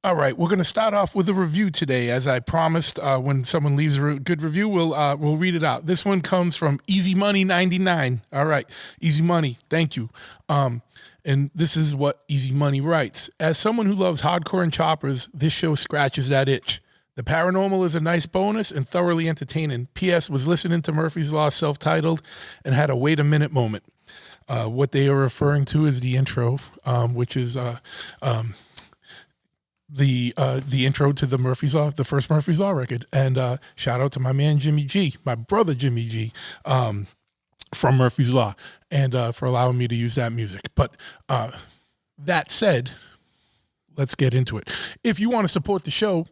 All right, we're going to start off with a review today. As I promised, when someone leaves a good review, we'll read it out. This one comes from Easy Money 99. All right, Easy Money, thank you. And this is what Easy Money writes. As someone who loves hardcore and choppers, this show scratches that itch. The paranormal is a nice bonus and thoroughly entertaining. P.S. was listening to Murphy's Law self-titled and had a wait a minute moment. What they are referring to is the intro, which is the intro to the Murphy's Law, the first Murphy's Law record. And shout out to my man Jimmy G, my brother Jimmy G, from Murphy's Law, and for allowing me to use that music. But that said, let's get into it. If you want to support the show,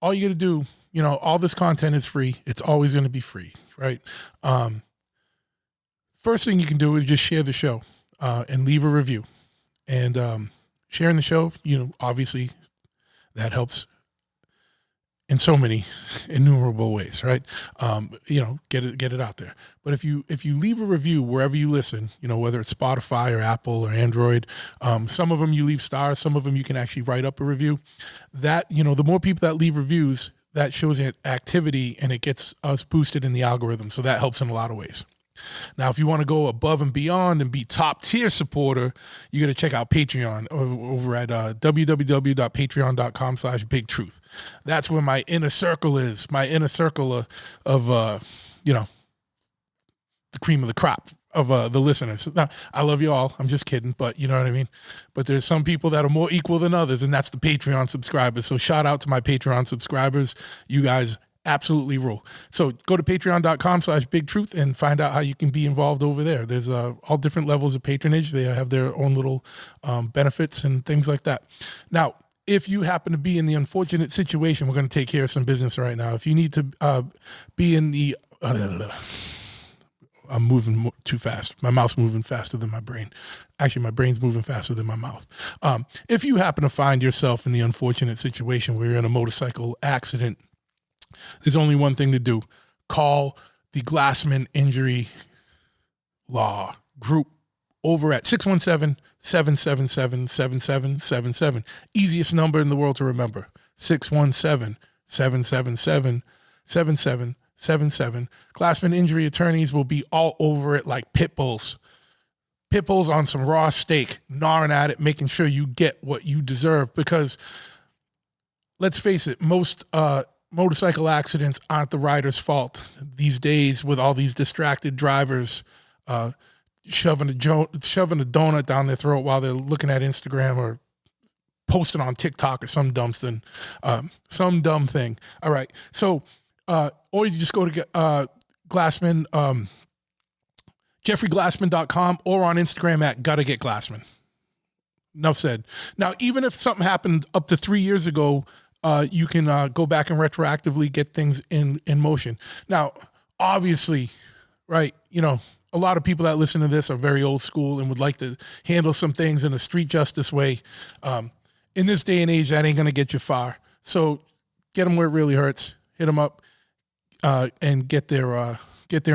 all you got to do, all this content is free. It's always going to be free, right? First thing you can do is just share the show and leave a review. And sharing the show, obviously that helps in so many innumerable ways, right? Get it out there. But if you leave a review wherever you listen, whether it's Spotify or Apple or Android, some of them you leave stars, some of them you can actually write up a review. That, the more people that leave reviews, that shows activity and it gets us boosted in the algorithm. So that helps in a lot of ways. Now, if you want to go above and beyond and be top tier supporter, you got to check out Patreon over at www.patreon.com/bigtruth. That's where my inner circle is, my inner circle of the cream of the crop of the listeners. Now, I love you all. I'm just kidding, but you know what I mean? But there's some people that are more equal than others, and that's the Patreon subscribers. So shout out to my Patreon subscribers. You guys absolutely rule. So go to patreon.com/bigtruth and find out how you can be involved over there. There's all different levels of patronage. They have their own little benefits and things like that. Now, if you happen to be in the unfortunate situation, we're going to take care of some business right now. If you need to be in the... I'm moving too fast. My mouth's moving faster than my brain. Actually, my brain's moving faster than my mouth. If you happen to find yourself in the unfortunate situation where you're in a motorcycle accident, there's only one thing to do. Call the Glassman Injury Law Group over at 617-777-7777. Easiest number in the world to remember. 617-777-7777. Glassman Injury Attorneys will be all over it like pit bulls. Pit bulls on some raw steak, gnawing at it, making sure you get what you deserve. Because let's face it, most motorcycle accidents aren't the rider's fault these days, with all these distracted drivers shoving a donut down their throat while they're looking at Instagram or posting on TikTok or some dumb thing. All right. So, or you just go to Glassman, JeffreyGlassman.com, or on Instagram at GottaGetGlassman. Enough said. Now, even if something happened up to 3 years ago, you can go back and retroactively get things in motion. Now, obviously, right, a lot of people that listen to this are very old school and would like to handle some things in a street justice way. In this day and age, that ain't going to get you far. So get them where it really hurts. Hit them up and get their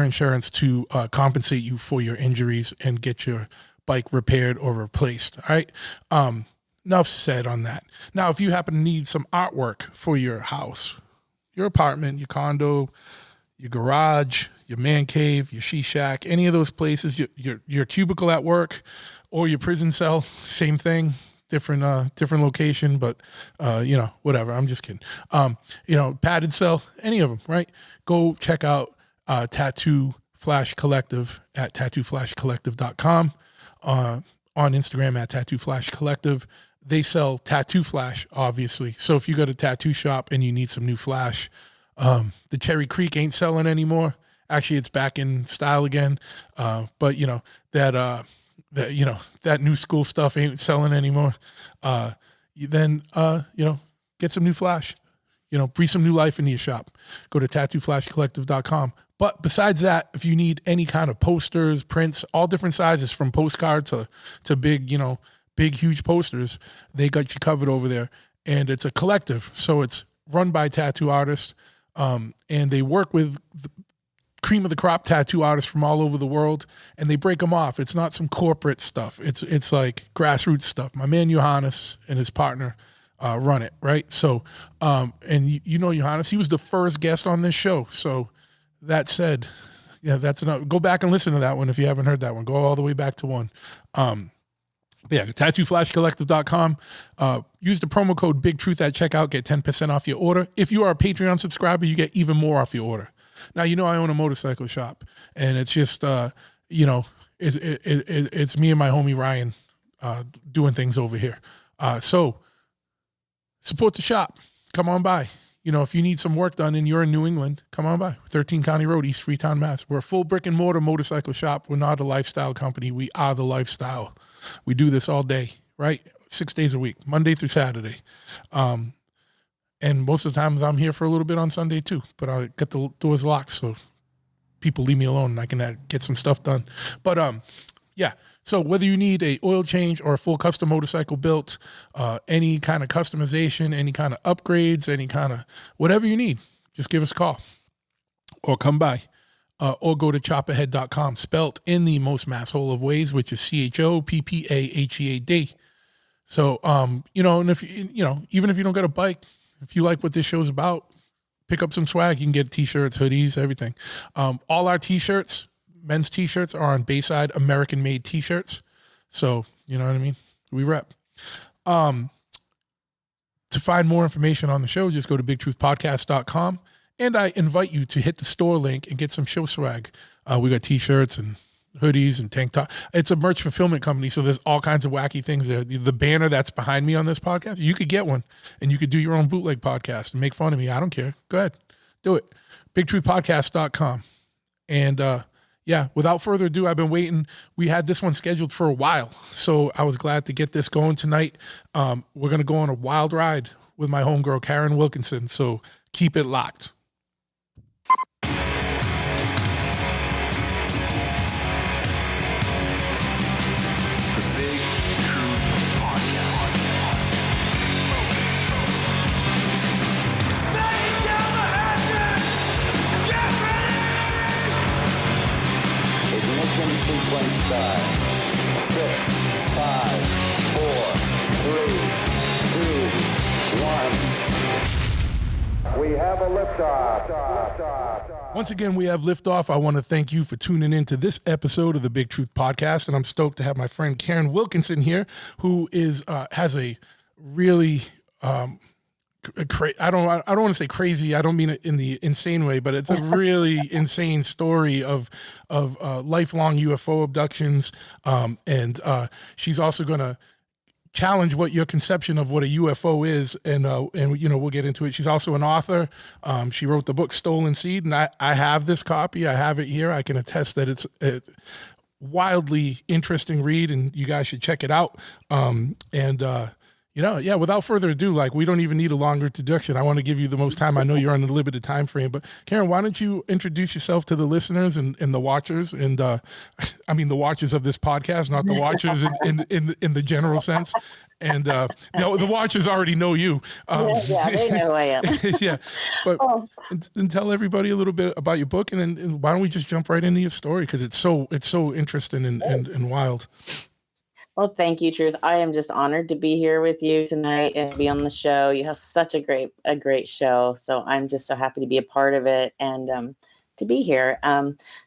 insurance to compensate you for your injuries and get your bike repaired or replaced. All right. Enough said on that. Now, if you happen to need some artwork for your house, your apartment, your condo, your garage, your man cave, your she shack, any of those places, your cubicle at work or your prison cell, same thing, different location, but whatever. I'm just kidding. Padded cell, any of them, right? Go check out Tattoo Flash Collective at tattooflashcollective.com, on Instagram at Tattoo Flash Collective. They sell tattoo flash, obviously. So if you go to a tattoo shop and you need some new flash, the Cherry Creek ain't selling anymore. Actually, it's back in style again. But that new school stuff ain't selling anymore. Then get some new flash. Breathe some new life into your shop. Go to tattooflashcollective.com. But besides that, if you need any kind of posters, prints, all different sizes from postcard to big, big, huge posters, they got you covered over there. And it's a collective. So it's run by tattoo artists. And they work with the cream of the crop tattoo artists from all over the world, and they break them off. It's not some corporate stuff. It's like grassroots stuff. My man Johannes and his partner, run it, right? So, and you know, Johannes, he was the first guest on this show. So that said, yeah, that's enough. Go back and listen to that one if you haven't heard that one. Go all the way back to one. Yeah, tattooflashcollective.com. Use the promo code Big Truth at checkout. Get 10% off your order. If you are a Patreon subscriber, you get even more off your order. Now, you know I own a motorcycle shop, and it's just, you know, it's me and my homie Ryan doing things over here. So support the shop. Come on by. You know, if you need some work done and you're in New England, come on by. 13 County Road, East Freetown, Mass. We're a full brick and mortar motorcycle shop. We're not a lifestyle company. We are the lifestyle. We do this all day, right? 6 days a week, Monday through Saturday. And most of the times I'm here for a little bit on Sunday too, but I get the doors locked so people leave me alone and I can get some stuff done. But yeah, so whether you need a oil change or a full custom motorcycle built, any kind of customization, any kind of upgrades, any kind of whatever you need, just give us a call or come by. Or go to choppahead.com, spelt in the most masshole of ways, which is CHOPPAHEAD. So, you know, and if you know, even if you don't got a bike, if you like what this show's about, pick up some swag. You can get t-shirts, hoodies, everything. All our t-shirts, men's t-shirts, are on Bayside American-made t-shirts. So, you know what I mean? We rep. To find more information on the show, just go to bigtruthpodcast.com. And I invite you to hit the store link and get some show swag. We got t-shirts and hoodies and tank top. It's a merch fulfillment company, so there's all kinds of wacky things there. The banner that's behind me on this podcast, you could get one, and you could do your own bootleg podcast and make fun of me. I don't care. Go ahead. Do it. BigTruthPodcast.com. And yeah, without further ado, I've been waiting. We had this one scheduled for a while, so I was glad to get this going tonight. We're going to go on a wild ride with my homegirl, Karin Wilkinson, so keep it locked. Sequence start. 6, 5, 4, 3, 2, 1. We have a liftoff. Once again, we have liftoff. I want to thank you for tuning in to this episode of the Big Truth Podcast, and I'm stoked to have my friend Karin Wilkinson here, who is has a really I don't want to say crazy. I don't mean it in the insane way, but it's a really insane story of lifelong UFO abductions. And she's also going to challenge what your conception of what a UFO is. And you know, we'll get into it. She's also an author. She wrote the book Stolen Seed, and I have this copy. I have it here. I can attest that it's a wildly interesting read, and you guys should check it out. You know, yeah, without further ado, like, we don't even need a longer introduction. I want to give you the most time. I know you're on a limited time frame, but Karin, why don't you introduce yourself to the listeners and the watchers, and I mean the watchers of this podcast, not the watchers in the general sense. And the watchers already know you. Yeah, they know who I am. Yeah, but and tell everybody a little bit about your book, and then why don't we just jump right into your story, because it's so interesting and wild. Well, thank you, Truth. I am just honored to be here with you tonight and be on the show. You have such a great show. So I'm just so happy to be a part of it and to be here.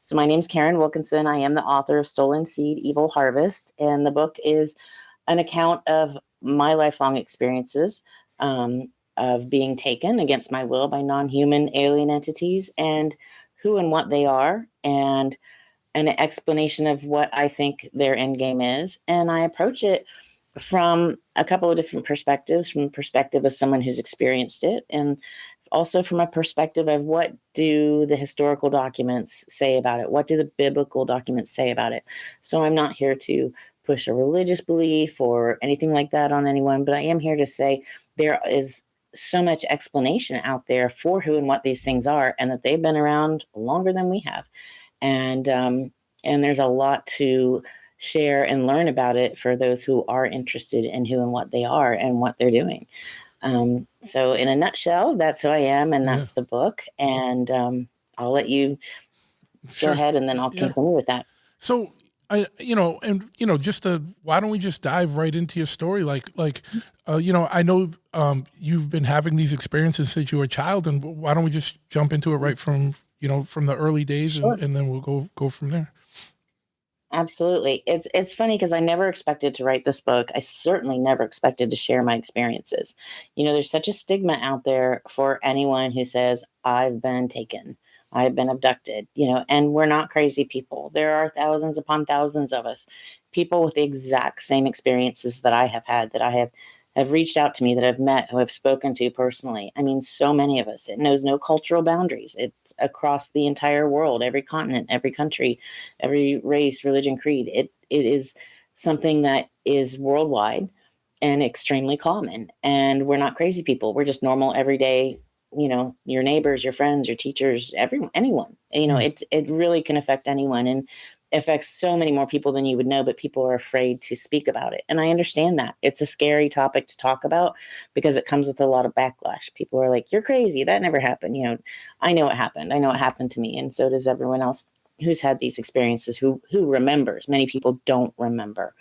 So my name's Karin Wilkinson. I am the author of Stolen Seed, Evil Harvest. And the book is an account of my lifelong experiences of being taken against my will by non-human alien entities, and who and what they are, and an explanation of what I think their end game is. And I approach it from a couple of different perspectives, from the perspective of someone who's experienced it, and also from a perspective of what do the historical documents say about it? What do the biblical documents say about it? So I'm not here to push a religious belief or anything like that on anyone, but I am here to say there is so much explanation out there for who and what these things are, and that they've been around longer than we have. And there's a lot to share and learn about it for those who are interested in who and what they are and what they're doing. So in a nutshell, that's who I am, and that's the book. And I'll let you go ahead, and then I'll continue with that. So Why don't we just dive right into your story? I know you've been having these experiences since you were a child, and why don't we just jump into it right from the early days, Sure. and then we'll go from there. Absolutely. It's funny because I never expected to write this book. I certainly never expected to share my experiences. There's such a stigma out there for anyone who says, I've been taken, I've been abducted, and we're not crazy people. There are thousands upon thousands of us, people with the exact same experiences that I have had, that I have reached out to me, that I've met, who I've spoken to personally. I mean, so many of us. It knows no cultural boundaries. It's across the entire world, every continent, every country, every race, religion, creed. It is something that is worldwide and extremely common. And we're not crazy people. We're just normal, everyday, your neighbors, your friends, your teachers, everyone, anyone. It really can affect anyone. And affects so many more people than you would know, but people are afraid to speak about it. And I understand that. It's a scary topic to talk about because it comes with a lot of backlash. People are like, you're crazy. That never happened. I know it happened. I know it happened to me. And so does everyone else who's had these experiences, who remembers. Many people don't remember.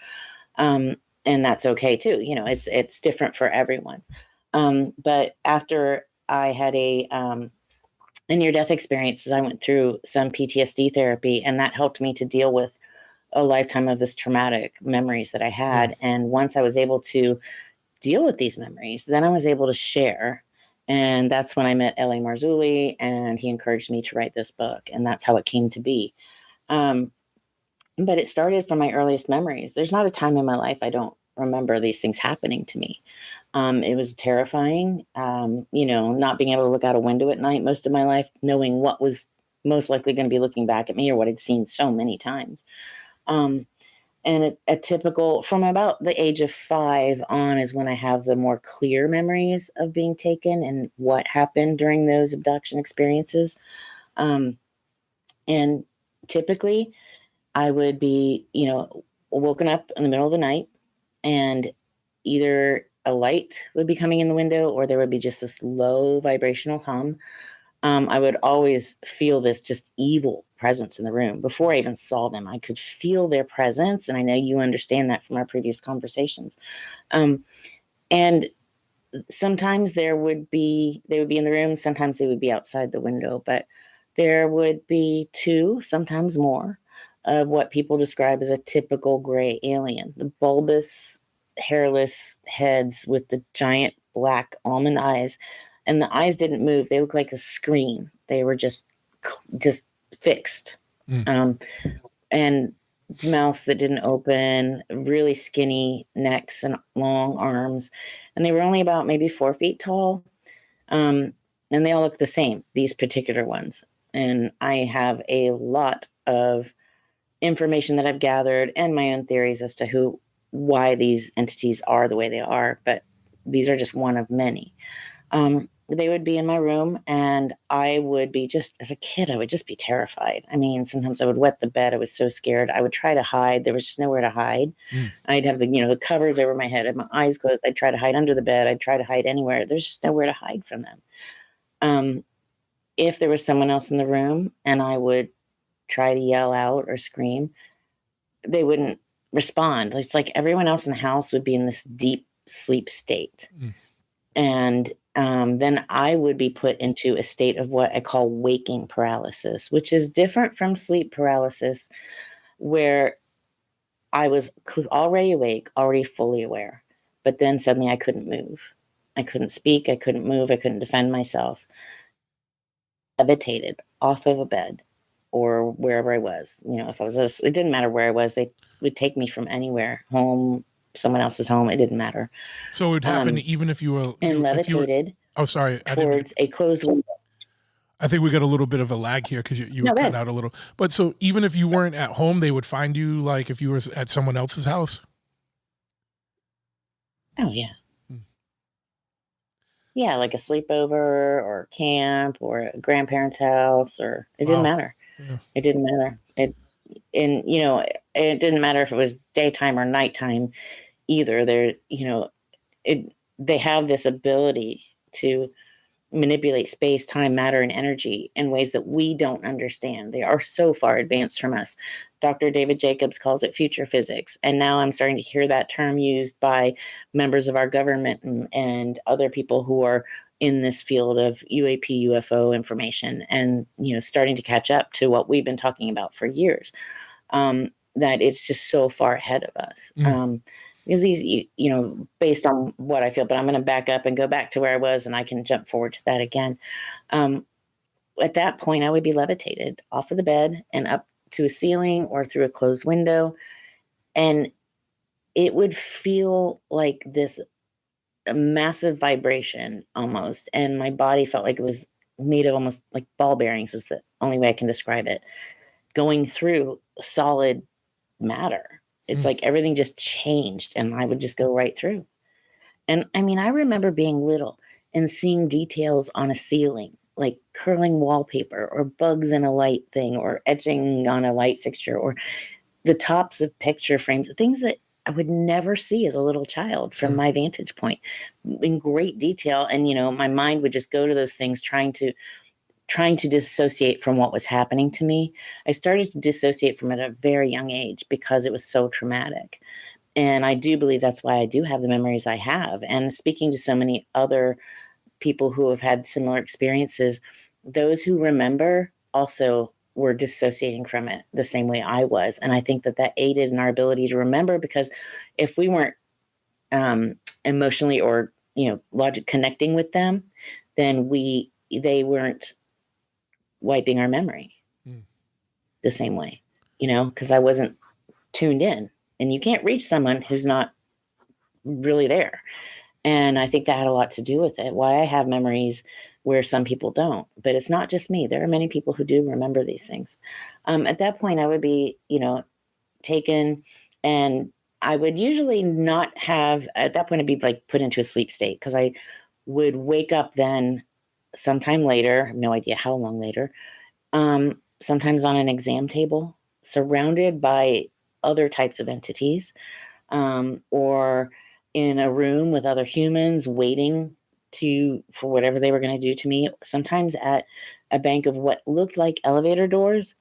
And that's okay too. It's different for everyone. But after I had a near-death experiences, I went through some PTSD therapy, and that helped me to deal with a lifetime of this traumatic memories that I had. And once I was able to deal with these memories, then I was able to share. And that's when I met L.A. Marzulli, and he encouraged me to write this book. And that's how it came to be. But it started from my earliest memories. There's not a time in my life I don't remember these things happening to me. It was terrifying, not being able to look out a window at night most of my life, knowing what was most likely going to be looking back at me or what I'd seen so many times. And a typical, from about the age of 5 on is when I have the more clear memories of being taken and what happened during those abduction experiences. And typically I would be, woken up in the middle of the night, and either a light would be coming in the window or there would be just this low vibrational hum. I would always feel this just evil presence in the room. Before I even saw them, I could feel their presence. And I know you understand that from our previous conversations. And sometimes they would be in the room. Sometimes they would be outside the window, but there would be 2, sometimes more, of what people describe as a typical gray alien, the bulbous, hairless heads with the giant black almond eyes. And the eyes didn't move. They looked like a screen. They were just fixed. And mouths that didn't open, really skinny necks and long arms. And they were only about maybe 4 feet tall. And they all look the same, these particular ones. And I have a lot of information that I've gathered and my own theories as to why these entities are the way they are, but these are just one of many. They would be in my room, and I would be, just as a kid, I would just be terrified. I mean, sometimes I would wet the bed. I was so scared. I would try to hide. There was just nowhere to hide. I'd have the covers over my head and my eyes closed. I'd try to hide under the bed. I'd try to hide anywhere. There's just nowhere to hide from them. If there was someone else in the room and I would try to yell out or scream, they wouldn't respond. It's like everyone else in the house would be in this deep sleep state. And then I would be put into a state of what I call waking paralysis, which is different from sleep paralysis, where I was already awake, already fully aware. But then suddenly I couldn't move. I couldn't speak. I couldn't move. I couldn't defend myself. Levitated off of a bed or wherever I was. If I was, it didn't matter where I was. They would take me from anywhere, home, someone else's home. It didn't matter. So it would happen even if you were levitated. Towards a closed window. I think we got a little bit of a lag here because you were cutting out a little. But so even if you weren't at home, they would find you, like if you were at someone else's house? Oh, yeah. Yeah, like a sleepover or camp or a grandparent's house, or it didn't matter. Yeah. It didn't matter. It didn't matter if it was daytime or nighttime either. They have this ability to manipulate space, time, matter, and energy in ways that we don't understand. They are so far advanced from us. Dr. David Jacobs calls it future physics. And now I'm starting to hear that term used by members of our government and other people who are in this field of UAP, UFO information, and, starting to catch up to what we've been talking about for years. That it's just so far ahead of us. Because these, based on what I feel, but I'm going to back up and go back to where I was, and I can jump forward to that again. At that point, I would be levitated off of the bed and up to a ceiling or through a closed window. And it would feel like this massive vibration almost. And my body felt like it was made of almost like ball bearings, is the only way I can describe it, going through solid matter. It's like everything just changed and I would just go right through. And I mean, I remember being little and seeing details on a ceiling, like curling wallpaper or bugs in a light thing or etching on a light fixture or the tops of picture frames, things that I would never see as a little child from my vantage point in great detail. And, my mind would just go to those things trying to dissociate from what was happening to me. I started to dissociate from it at a very young age because it was so traumatic. And I do believe that's why I do have the memories I have. And speaking to so many other people who have had similar experiences, those who remember also were dissociating from it the same way I was. And I think that aided in our ability to remember, because if we weren't emotionally or, logic connecting with them, then they weren't wiping our memory the same way, because I wasn't tuned in, and you can't reach someone who's not really there. And I think that had a lot to do with it, why I have memories where some people don't. But it's not just me. There are many people who do remember these things. At that point, I would be, taken, and I would usually not have, at that point, I'd be like put into a sleep state, because I would wake up then sometime later, I have no idea how long later, sometimes on an exam table, surrounded by other types of entities, or in a room with other humans waiting for whatever they were going to do to me, sometimes at a bank of what looked like elevator doors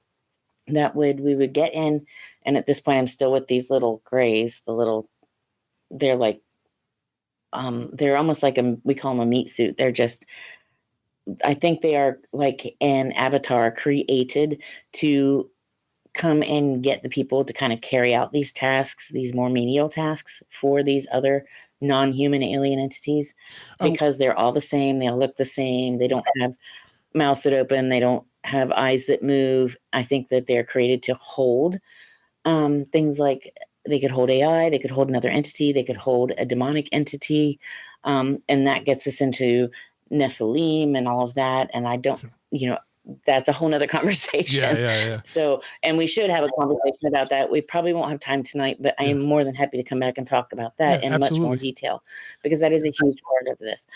we would get in. And at this point, I'm still with these little grays, they're like, they're almost like we call them a meat suit. They're just, I think they are like an avatar created to come and get the people to kind of carry out these tasks, these more menial tasks for these other non-human alien entities, because they're all the same. They all look the same. They don't have mouths that open. They don't have eyes that move. I think that they're created to hold things like they could hold AI, they could hold another entity, they could hold a demonic entity. And that gets us into Nephilim and all of that. And I don't, that's a whole nother conversation. Yeah. So, and we should have a conversation about that. We probably won't have time tonight, but I am more than happy to come back and talk about that in much more detail, because that is a huge part of this.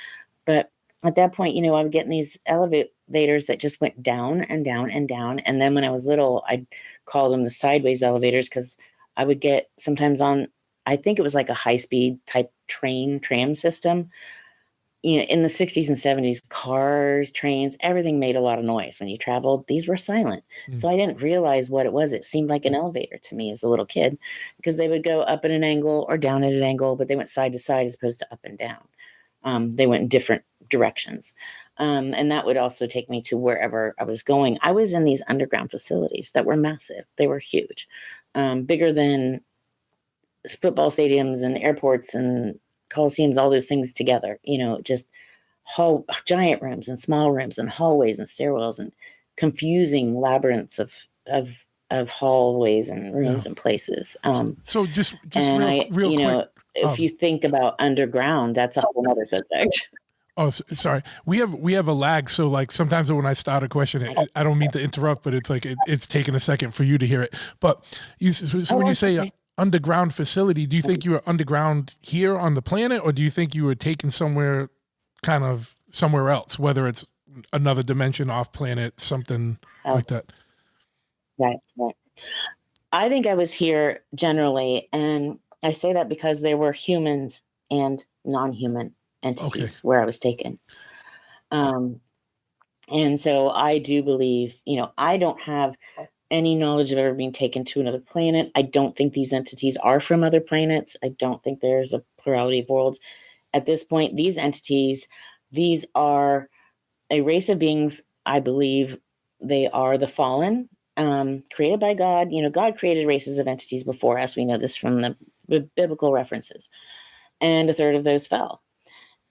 But at that point, I would get in these elevators that just went down and down and down. And then when I was little, I'd call them the sideways elevators, because I would get sometimes on, I think it was like a high-speed type tram system. In the 60s and 70s, cars, trains, everything made a lot of noise when you traveled. These were silent. So I didn't realize what it was. It seemed like an elevator to me as a little kid, because they would go up at an angle or down at an angle, but they went side to side as opposed to up and down. They went in different directions. And that would also take me to wherever I was going. I was in these underground facilities that were massive. They were huge, bigger than football stadiums and airports and coliseums, all those things together, just giant rooms and small rooms and hallways and stairwells and confusing labyrinths of hallways and rooms and places. So just real quick. If you think about underground, that's a whole other subject. Oh, sorry. We have a lag. So like sometimes when I start a question, I don't mean to interrupt, but it's like, it's taking a second for you to hear it. But when you say underground facility, do you think you were underground here on the planet, or do you think you were taken somewhere else, whether it's another dimension, off planet, something like that? Right. I think I was here generally, and I say that because there were humans and non-human entities where I was taken. And so I do believe, I don't have any knowledge of ever being taken to another planet. I don't think these entities are from other planets. I don't think there's a plurality of worlds. At this point, these entities, these are a race of beings. I believe they are the fallen, created by God. God created races of entities before us. We know this from the biblical references. And a third of those fell.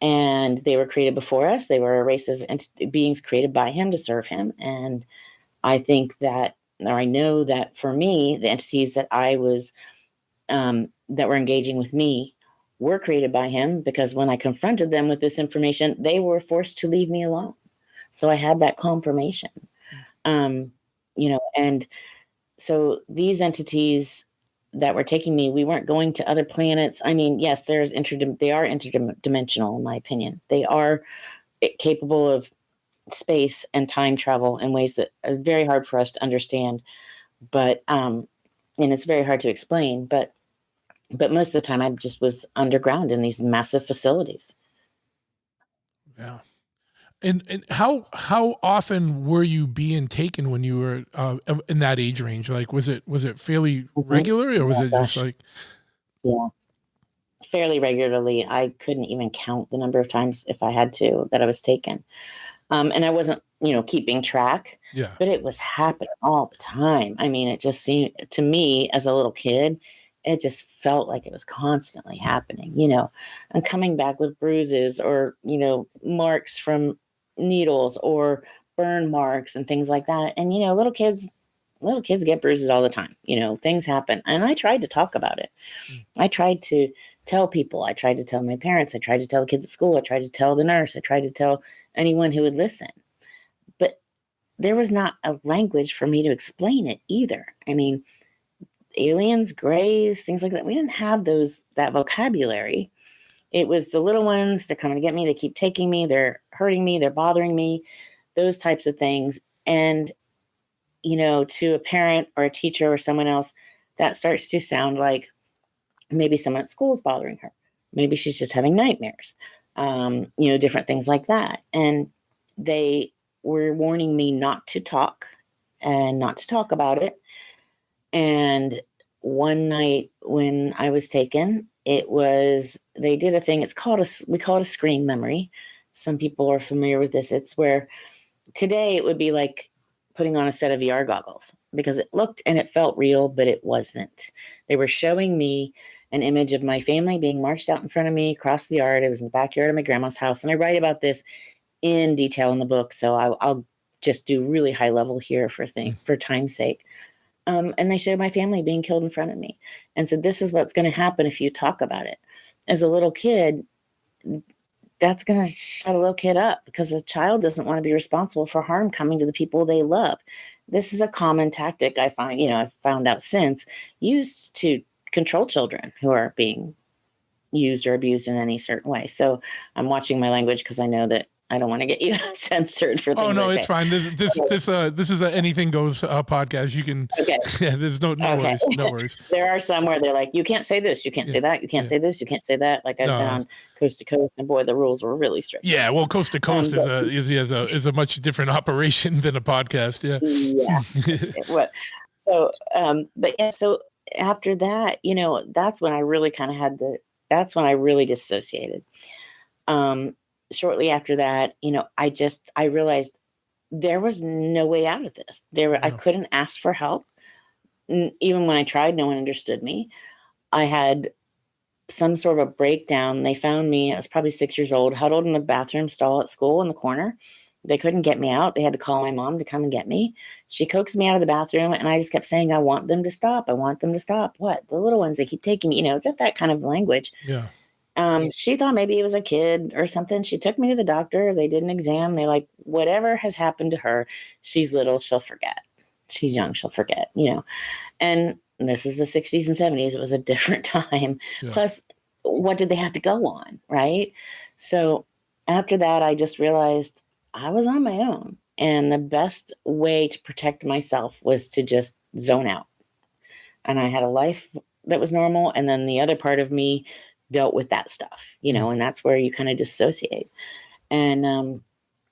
And they were created before us. They were a race of beings created by him to serve him. And I think that, or I know that for me, the entities that I was, that were engaging with me were created by him, because when I confronted them with this information, they were forced to leave me alone. So I had that confirmation. And so these entities that were taking me, we weren't going to other planets. I mean, yes, they are interdimensional, in my opinion. They are capable of space and time travel in ways that are very hard for us to understand, but and it's very hard to explain. But most of the time, I just was underground in these massive facilities. Yeah. And how often were you being taken when you were in that age range? Like, was it fairly regular, or was it just like? Yeah, fairly regularly. I couldn't even count the number of times, if I had to, that I was taken. And I wasn't, keeping track. Yeah. But it was happening all the time. I mean, it just seemed to me as a little kid, it just felt like it was constantly happening. I'm coming back with bruises or, marks from needles or burn marks and things like that. And, little kids get bruises all the time. Things happen. And I tried to talk about it. I tried to tell people. I tried to tell my parents. I tried to tell the kids at school. I tried to tell the nurse. I tried to tell anyone who would listen. But there was not a language for me to explain it either. I mean, aliens, grays, things like that. We didn't have that vocabulary. It was the little ones. They're coming to get me. They keep taking me. They're hurting me. They're bothering me. Those types of things. And, to a parent or a teacher or someone else, that starts to sound like maybe someone at school is bothering her. Maybe she's just having nightmares, different things like that. And they were warning me not to talk and not to talk about it. And one night when I was taken, they did a thing. We call it a screen memory. Some people are familiar with this. It's where today it would be like putting on a set of VR goggles, because it looked and it felt real, but it wasn't. They were showing me an image of my family being marched out in front of me across the yard. It was in the backyard of my grandma's house. And I write about this in detail in the book. So I'll just do really high level here for time's sake. And they showed my family being killed in front of me and said, this is what's going to happen if you talk about it. As a little kid, that's going to shut a little kid up, because a child doesn't want to be responsible for harm coming to the people they love. This is a common tactic I've found out since, used to control children who are being used or abused in any certain way. So I'm watching my language, because I know that I don't want to get you censored for things. Oh no, I it's say. fine. This is a anything goes podcast. You can. Okay. Yeah, there's no worries. No worries. There are some where they're like, you can't say this, you can't say that, you can't say this, you can't say that. Like I've been on Coast to Coast, and boy, the rules were really strict. Yeah, well, Coast to Coast is a much different operation than a podcast. Yeah. Yeah. But yeah, so after that, that's when I really kind of that's when I really dissociated. Shortly after that, I realized there was no way out of this. I couldn't ask for help. Even when I tried, no one understood me. I had some sort of a breakdown. They found me, I was probably 6 years old, huddled in a bathroom stall at school in the corner. They couldn't get me out. They had to call my mom to come and get me. She coaxed me out of the bathroom, and I just kept saying, I want them to stop. I want them to stop. What? The little ones, they keep taking me. It's that kind of language. Yeah. She thought maybe it was a kid or something. She took me to the doctor. They did an exam. They're like, whatever has happened to her, she's little, she'll forget. She's young, she'll forget, And this is the 60s and 70s. It was a different time. Yeah. Plus, what did they have to go on, right? So after that, I just realized I was on my own. And the best way to protect myself was to just zone out. And I had a life that was normal. And then the other part of me dealt with that stuff, and that's where you kind of dissociate. And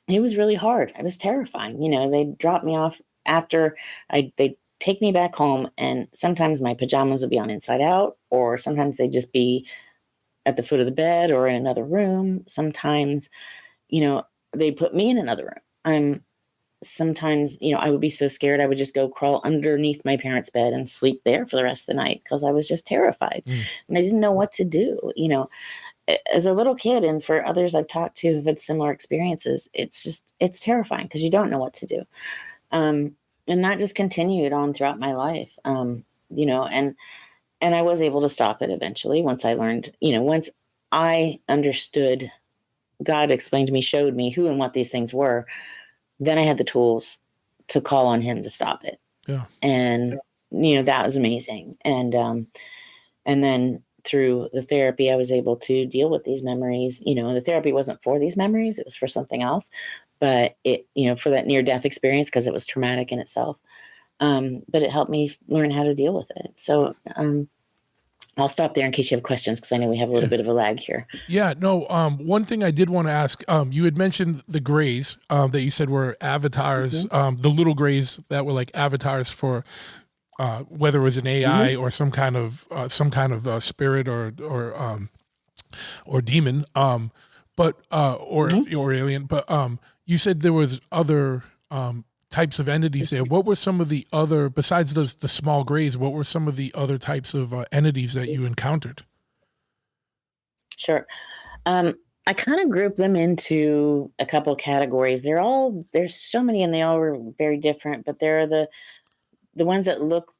it was really hard. It was terrifying. They'd drop me off after they'd take me back home, and sometimes my pajamas would be on inside out, or sometimes they'd just be at the foot of the bed or in another room. Sometimes, they put me in another room. Sometimes, I would be so scared, I would just go crawl underneath my parents' bed and sleep there for the rest of the night because I was just terrified. And I didn't know what to do. As a little kid, and for others I've talked to who've had similar experiences, it's terrifying because you don't know what to do. And that just continued on throughout my life. And I was able to stop it eventually once I learned, once I understood, God explained to me, showed me who and what these things were, then I had the tools to call on him to stop it. Yeah. And, that was amazing. And then through the therapy, I was able to deal with these memories. The therapy wasn't for these memories, it was for something else, but it, for that near-death experience, because it was traumatic in itself. But it helped me learn how to deal with it. So, I'll stop there in case you have questions, because I know we have a little bit of a lag here. Yeah, no. One thing I did want to ask, you had mentioned the Greys that you said were avatars, the little Greys that were like avatars for whether it was an AI or some kind of spirit or demon, but or alien. But you said there was other types of entities there. What were some of the other, besides the small Greys, what were some of the other types of entities that you encountered? Sure. I kind of group them into a couple of categories. There's so many, and they all were very different, but there are the ones that look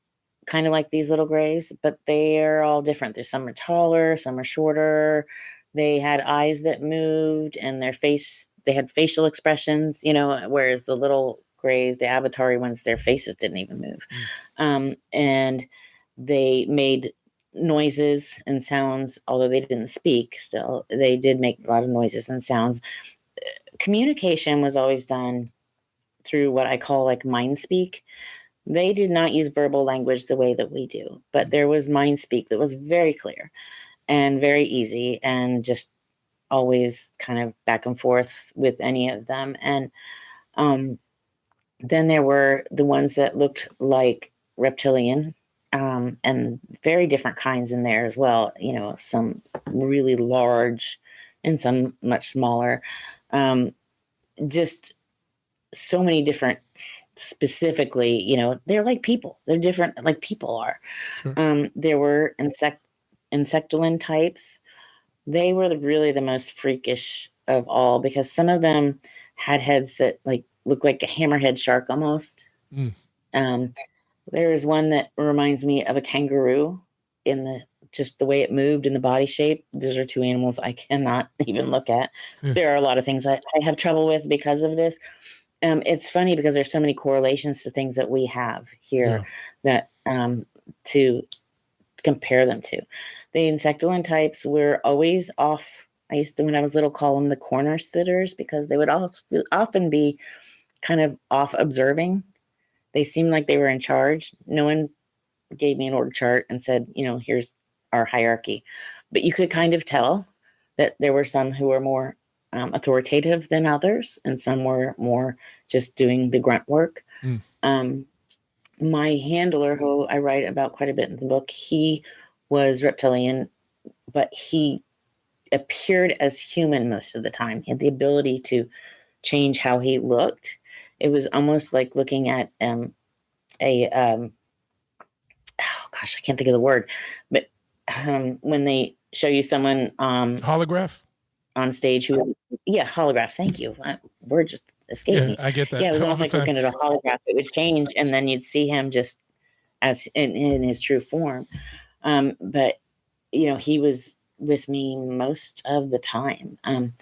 kind of like these little Greys, but they are all different. There's some are taller, some are shorter. They had eyes that moved, and they had facial expressions, whereas the little Greys, the avatar ones, their faces didn't even move. And they made noises and sounds, although they didn't speak. Still, they did make a lot of noises and sounds. Communication was always done through what I call like mind speak. They did not use verbal language the way that we do, but there was mind speak that was very clear and very easy, and just always kind of back and forth with any of them. And then there were the ones that looked like reptilian, and very different kinds in there as well. Some really large and some much smaller. Just so many different, specifically, they're like people. They're different like people are. Sure. There were insectolan types. They were really the most freakish of all, because some of them had heads that look like a hammerhead shark almost. There is one that reminds me of a kangaroo in just the way it moved in the body shape. Those are two animals I cannot even look at. Yeah. There are a lot of things I have trouble with because of this. It's funny because there's so many correlations to things that we have here that to compare them to. The insectolan types were always off. I used to, when I was little, call them the corner sitters, because they would often be kind of off observing. They seemed like they were in charge. No one gave me an org chart and said, here's our hierarchy. But you could kind of tell that there were some who were more authoritative than others, and some were more just doing the grunt work. My handler, who I write about quite a bit in the book, he was reptilian, but he appeared as human most of the time. He had the ability to change how he looked. It was almost like looking at I can't think of the word, but when they show you someone holograph on stage holograph. Thank you. Word just escaped me. I get that. Yeah, it was almost like looking at a holograph. It would change, and then you'd see him just as in his true form. But he was with me most of the time. And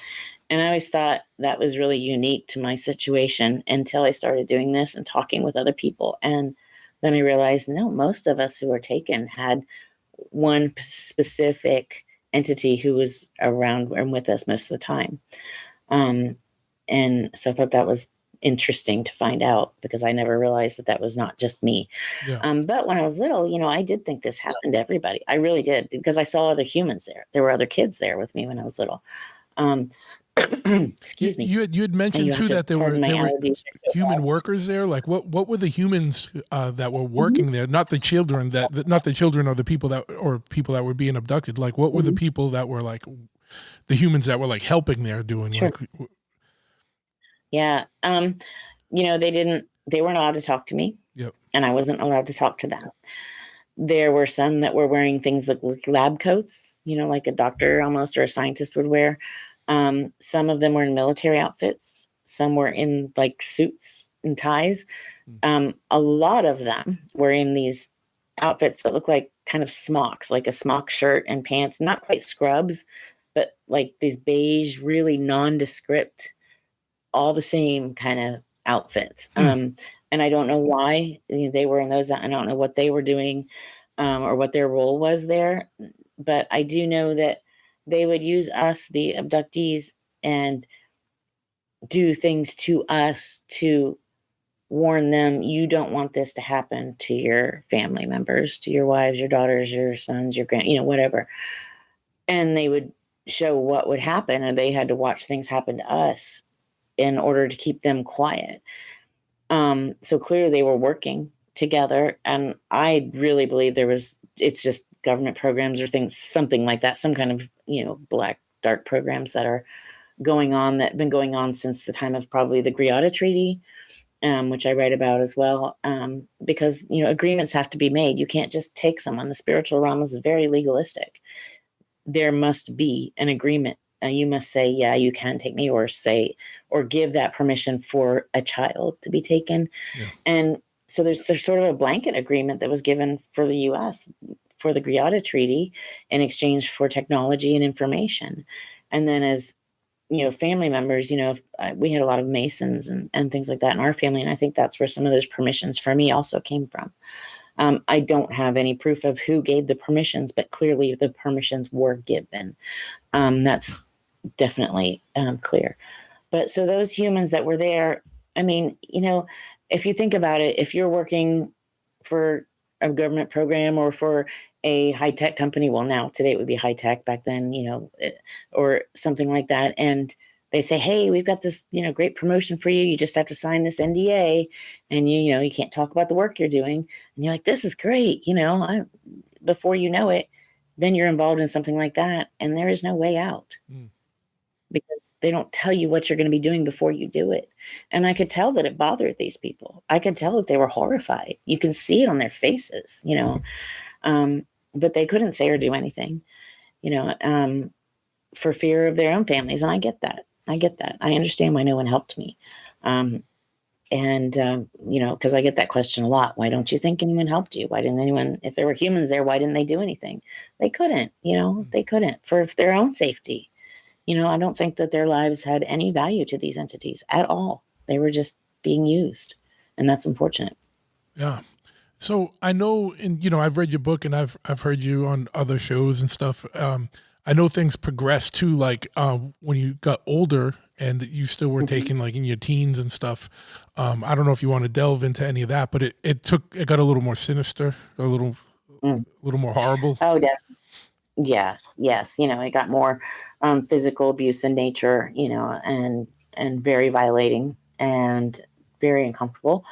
I always thought that was really unique to my situation until I started doing this and talking with other people. And then I realized, no, most of us who were taken had one specific entity who was around and with us most of the time. And so I thought that was interesting to find out, because I never realized that was not just me. Yeah. But when I was little, I did think this happened to everybody. I really did, because I saw other humans there. There were other kids there with me when I was little. Excuse me. You had And mentioned you have too to that there pardon my were allergies. human workers there. Like what were the humans that were Mm-hmm. working there? Not the children not the children or the people that were being abducted. Like what were the Mm-hmm. people that were like the humans that were like helping there doing Sure. like? Yeah. They weren't allowed to talk to me, Yep. and I wasn't allowed to talk to them. There were some that were wearing things like lab coats, like a doctor almost or a scientist would wear. Some of them were in military outfits. Some were in like suits and ties. A lot of them were in these outfits that look like kind of smocks, like a smock shirt and pants, not quite scrubs, but like these beige, really nondescript, all the same kind of outfits. And I don't know why they were in those. I don't know what they were doing or what their role was there. But I do know that they would use us, the abductees, and do things to us to warn them, you don't want this to happen to your family members, to your wives, your daughters, your sons, your whatever. And they would show what would happen, and they had to watch things happen to us in order to keep them quiet. So clearly they were working together, and I really believe it's just government programs or things, something like that, some kind of, black, dark programs that are that have been going on since the time of probably the Greada Treaty, which I write about as well, because, agreements have to be made. You can't just take someone. The spiritual realm is very legalistic. There must be an agreement. You must say, yeah, you can take me, or give that permission for a child to be taken. Yeah. And so there's sort of a blanket agreement that was given for the U.S. for the Greada Treaty in exchange for technology and information. And then as family members, we had a lot of Masons and things like that in our family. And I think that's where some of those permissions for me also came from. I don't have any proof of who gave the permissions, but clearly the permissions were given. That's definitely clear. But so those humans that were there, I mean, if you think about it, if you're working for a government program or for a high-tech company, well, now today it would be high-tech, back then, or something like that, and they say, hey, we've got this, great promotion for you. You just have to sign this NDA, and you can't talk about the work you're doing. And you're like, this is great. Before you know it, then you're involved in something like that, and there is no way out. Because they don't tell you what you're going to be doing before you do it. And I could tell that it bothered these people. I could tell that they were horrified. You can see it on their faces, but they couldn't say or do anything, for fear of their own families. And I get that. I understand why no one helped me. Because I get that question a lot. Why don't you think anyone helped you? Why didn't anyone, if there were humans there, why didn't they do anything? They couldn't, they couldn't for their own safety. I don't think that their lives had any value to these entities at all. They were just being used, and that's unfortunate. Yeah. So I know, and I've read your book, and I've heard you on other shows and stuff. I know things progressed too, like when you got older and you still were taking like in your teens and stuff. I don't know if you want to delve into any of that, but it got a little more sinister, a little more horrible. Oh, definitely. Yes. It got more physical abuse in nature, and very violating and very uncomfortable.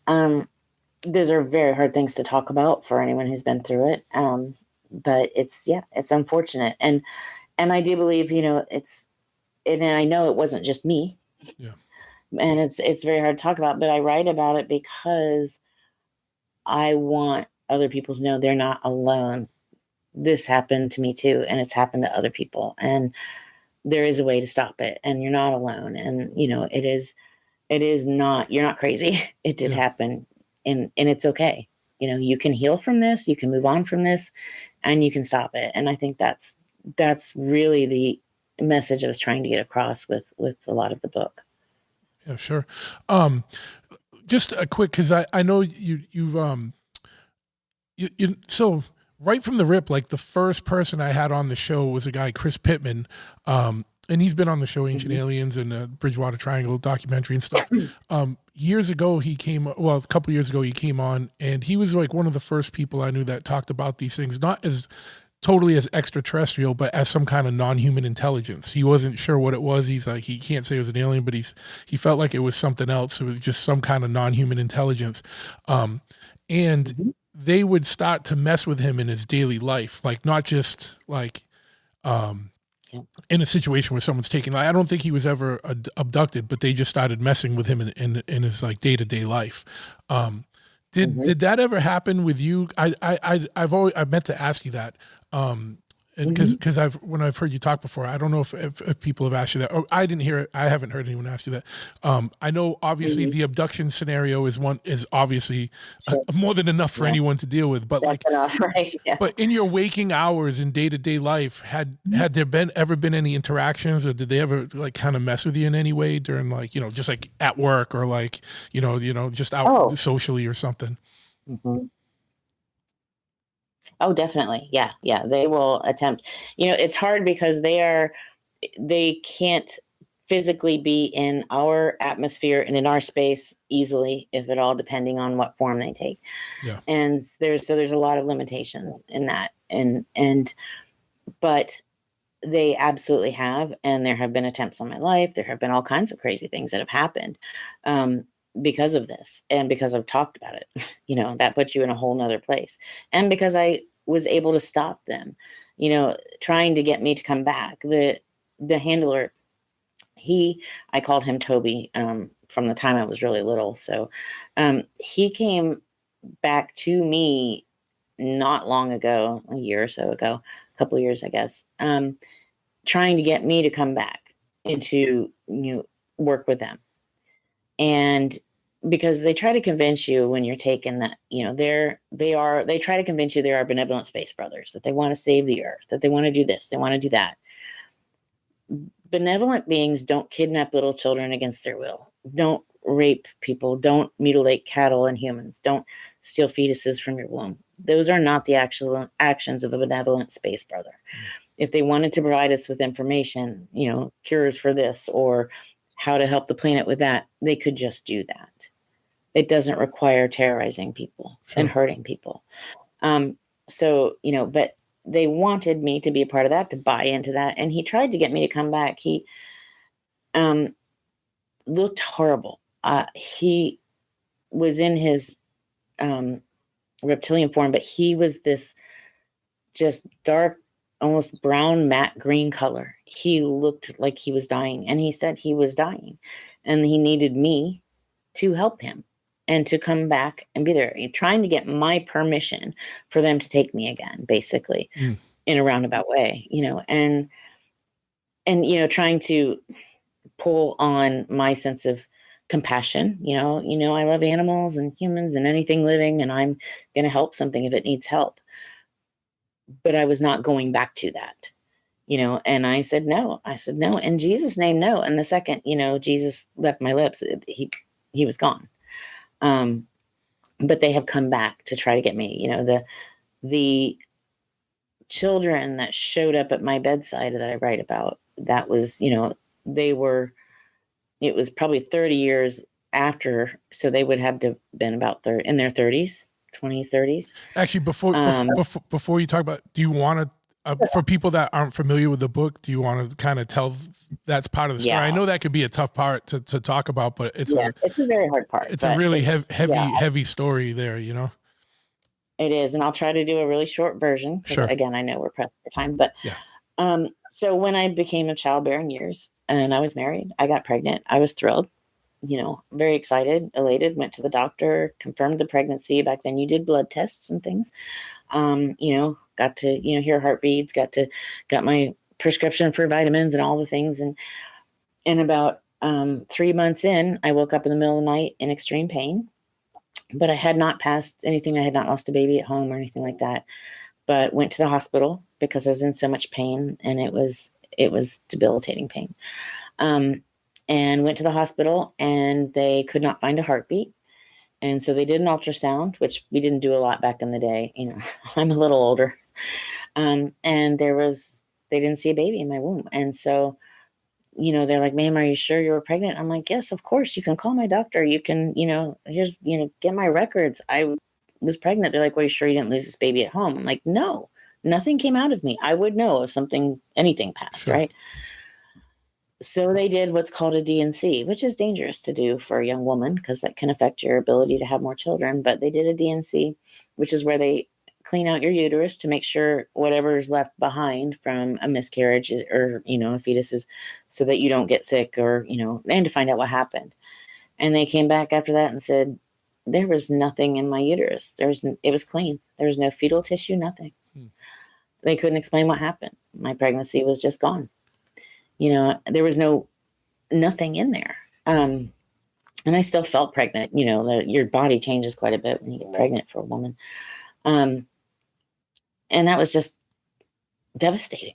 Those are very hard things to talk about for anyone who's been through it. But it's unfortunate. And I do believe, and I know it wasn't just me. Yeah. And it's very hard to talk about, but I write about it because I want other people to know they're not alone. This happened to me too, and it's happened to other people, and there is a way to stop it, and you're not alone. And it is not, you're not crazy. It did happen, and it's okay. You can heal from this, you can move on from this, and you can stop it. And I think that's really the message I was trying to get across with a lot of the book. Yeah, sure. Just a quick, because I know so right from the rip, like the first person I had on the show was a guy, Chris Pittman, and he's been on the show Ancient Aliens and the Bridgewater Triangle documentary and stuff. Years ago, a couple years ago, he came on, and he was like one of the first people I knew that talked about these things, not as totally as extraterrestrial, but as some kind of non-human intelligence. He wasn't sure what it was. He's like, he can't say it was an alien, but he felt like it was something else. It was just some kind of non-human intelligence. And they would start to mess with him in his daily life, like not just like in a situation where someone's taking, like, I don't think he was ever abducted, but they just started messing with him in his like day-to-day life. Did that ever happen with you? I've meant to ask you that. And because when I've heard you talk before, I don't know if people have asked you that. Or I didn't hear it. I haven't heard anyone ask you that. I know obviously the abduction scenario is obviously more than enough for anyone to deal with. But That's enough, right? Yeah. but in your waking hours in day-to-day life, had there ever been any interactions, or did they ever like kind of mess with you in any way during, like, you know, just like at work, or like, you know, just out socially or something? Oh, definitely. Yeah. Yeah. They will attempt, it's hard because they can't physically be in our atmosphere and in our space easily, if at all, depending on what form they take. Yeah. And there's a lot of limitations in that. But they absolutely have. And there have been attempts on my life. There have been all kinds of crazy things that have happened because of this, and because I've talked about it. That puts you in a whole nother place. And because I was able to stop them, trying to get me to come back. The handler, I called him Toby from the time I was really little. So he came back to me not long ago, a year or so ago, a couple of years, I guess, trying to get me to come back and to work with them. And because they try to convince you when you're taking that, they try to convince you they are benevolent space brothers, that they want to save the earth, that they want to do this, they want to do that. Benevolent beings don't kidnap little children against their will, don't rape people, don't mutilate cattle and humans, don't steal fetuses from your womb. Those are not the actual actions of a benevolent space brother. If they wanted to provide us with information, cures for this, or how to help the planet with that, they could just do that. It doesn't require terrorizing people and hurting people. But they wanted me to be a part of that, to buy into that. And he tried to get me to come back. He looked horrible. He was in his reptilian form, but he was this just dark, almost brown, matte green color. He looked like he was dying, and he said he was dying, and he needed me to help him and to come back and be there, trying to get my permission for them to take me again, basically, in a roundabout way, and trying to pull on my sense of compassion. I love animals and humans and anything living, and I'm going to help something if it needs help. But I was not going back to that, and I said no. In Jesus' name, no. And the second, Jesus left my lips, he was gone. But they have come back to try to get me. The children that showed up at my bedside that I write about, that was, it was probably 30 years after, so they would have to have been about in their 30s, 20s, 30s. Actually, before you talk about, do you want to, for people that aren't familiar with the book, do you want to kind of tell that's part of the story? I know that could be a tough part to talk about, but it's a very hard part. It's a really heavy story there, It is, and I'll try to do a really short version because again, I know we're pressed for time. But so when I became of childbearing years and I was married, I got pregnant. I was thrilled, very excited, elated. Went to the doctor, confirmed the pregnancy. Back then, you did blood tests and things. Got to hear heartbeats. Got my prescription for vitamins and all the things. And about 3 months in, I woke up in the middle of the night in extreme pain. But I had not passed anything. I had not lost a baby at home or anything like that. But went to the hospital because I was in so much pain, and it was debilitating pain. And went to the hospital, and they could not find a heartbeat. And so they did an ultrasound, which we didn't do a lot back in the day. I'm a little older. And they didn't see a baby in my womb. And so, they're like, ma'am, are you sure you were pregnant? I'm like, yes, of course. You can call my doctor. You can, get my records. I was pregnant. They're like, well, are you sure you didn't lose this baby at home? I'm like, no, nothing came out of me. I would know if anything passed, Sure. right? So they did what's called a D&C, which is dangerous to do for a young woman because that can affect your ability to have more children. But they did a D&C, which is where they clean out your uterus to make sure whatever is left behind from a miscarriage or, a fetus is so that you don't get sick or, and to find out what happened. And they came back after that and said, there was nothing in my uterus. It was clean. There was no fetal tissue, nothing. They couldn't explain what happened. My pregnancy was just gone. There was nothing in there. And I still felt pregnant. Your body changes quite a bit when you get pregnant for a woman. And that was just devastating.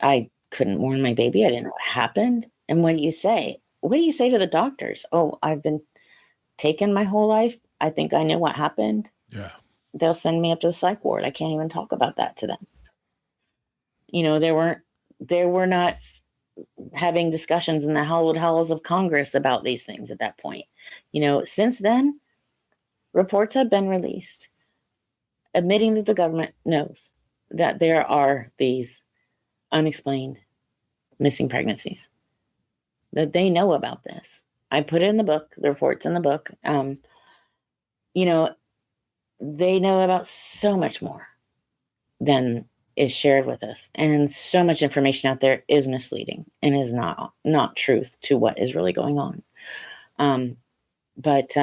I couldn't warn my baby. I didn't know what happened. And what do you say? What do you say to the doctors? Oh, I've been taken my whole life. I think I know what happened. Yeah. They'll send me up to the psych ward. I can't even talk about that to them. They were not having discussions in the hallowed halls of Congress about these things at that point. Since then, reports have been released admitting that the government knows that there are these unexplained missing pregnancies, that they know about this. I put it in the book, the reports in the book. They know about so much more than is shared with us, and so much information out there is misleading and is not truth to what is really going on. But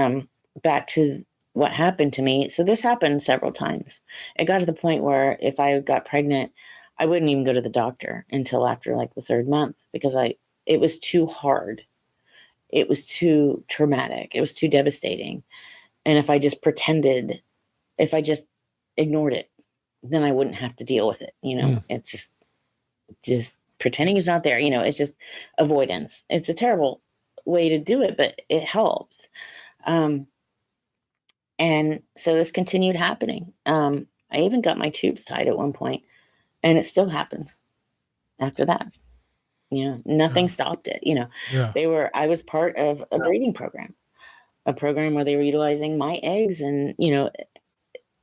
back to what happened to me. So this happened several times. It got to the point where if I got pregnant, I wouldn't even go to the doctor until after like the 3rd month because it was too hard. It was too traumatic. It was too devastating. And if I just ignored it, then I wouldn't have to deal with it. It's just pretending it's not there. It's just avoidance. It's a terrible way to do it, but it helps. And so this continued happening. I even got my tubes tied at one point, and it still happens after that. Nothing stopped it. Yeah. I was part of a breeding program, a program where they were utilizing my eggs and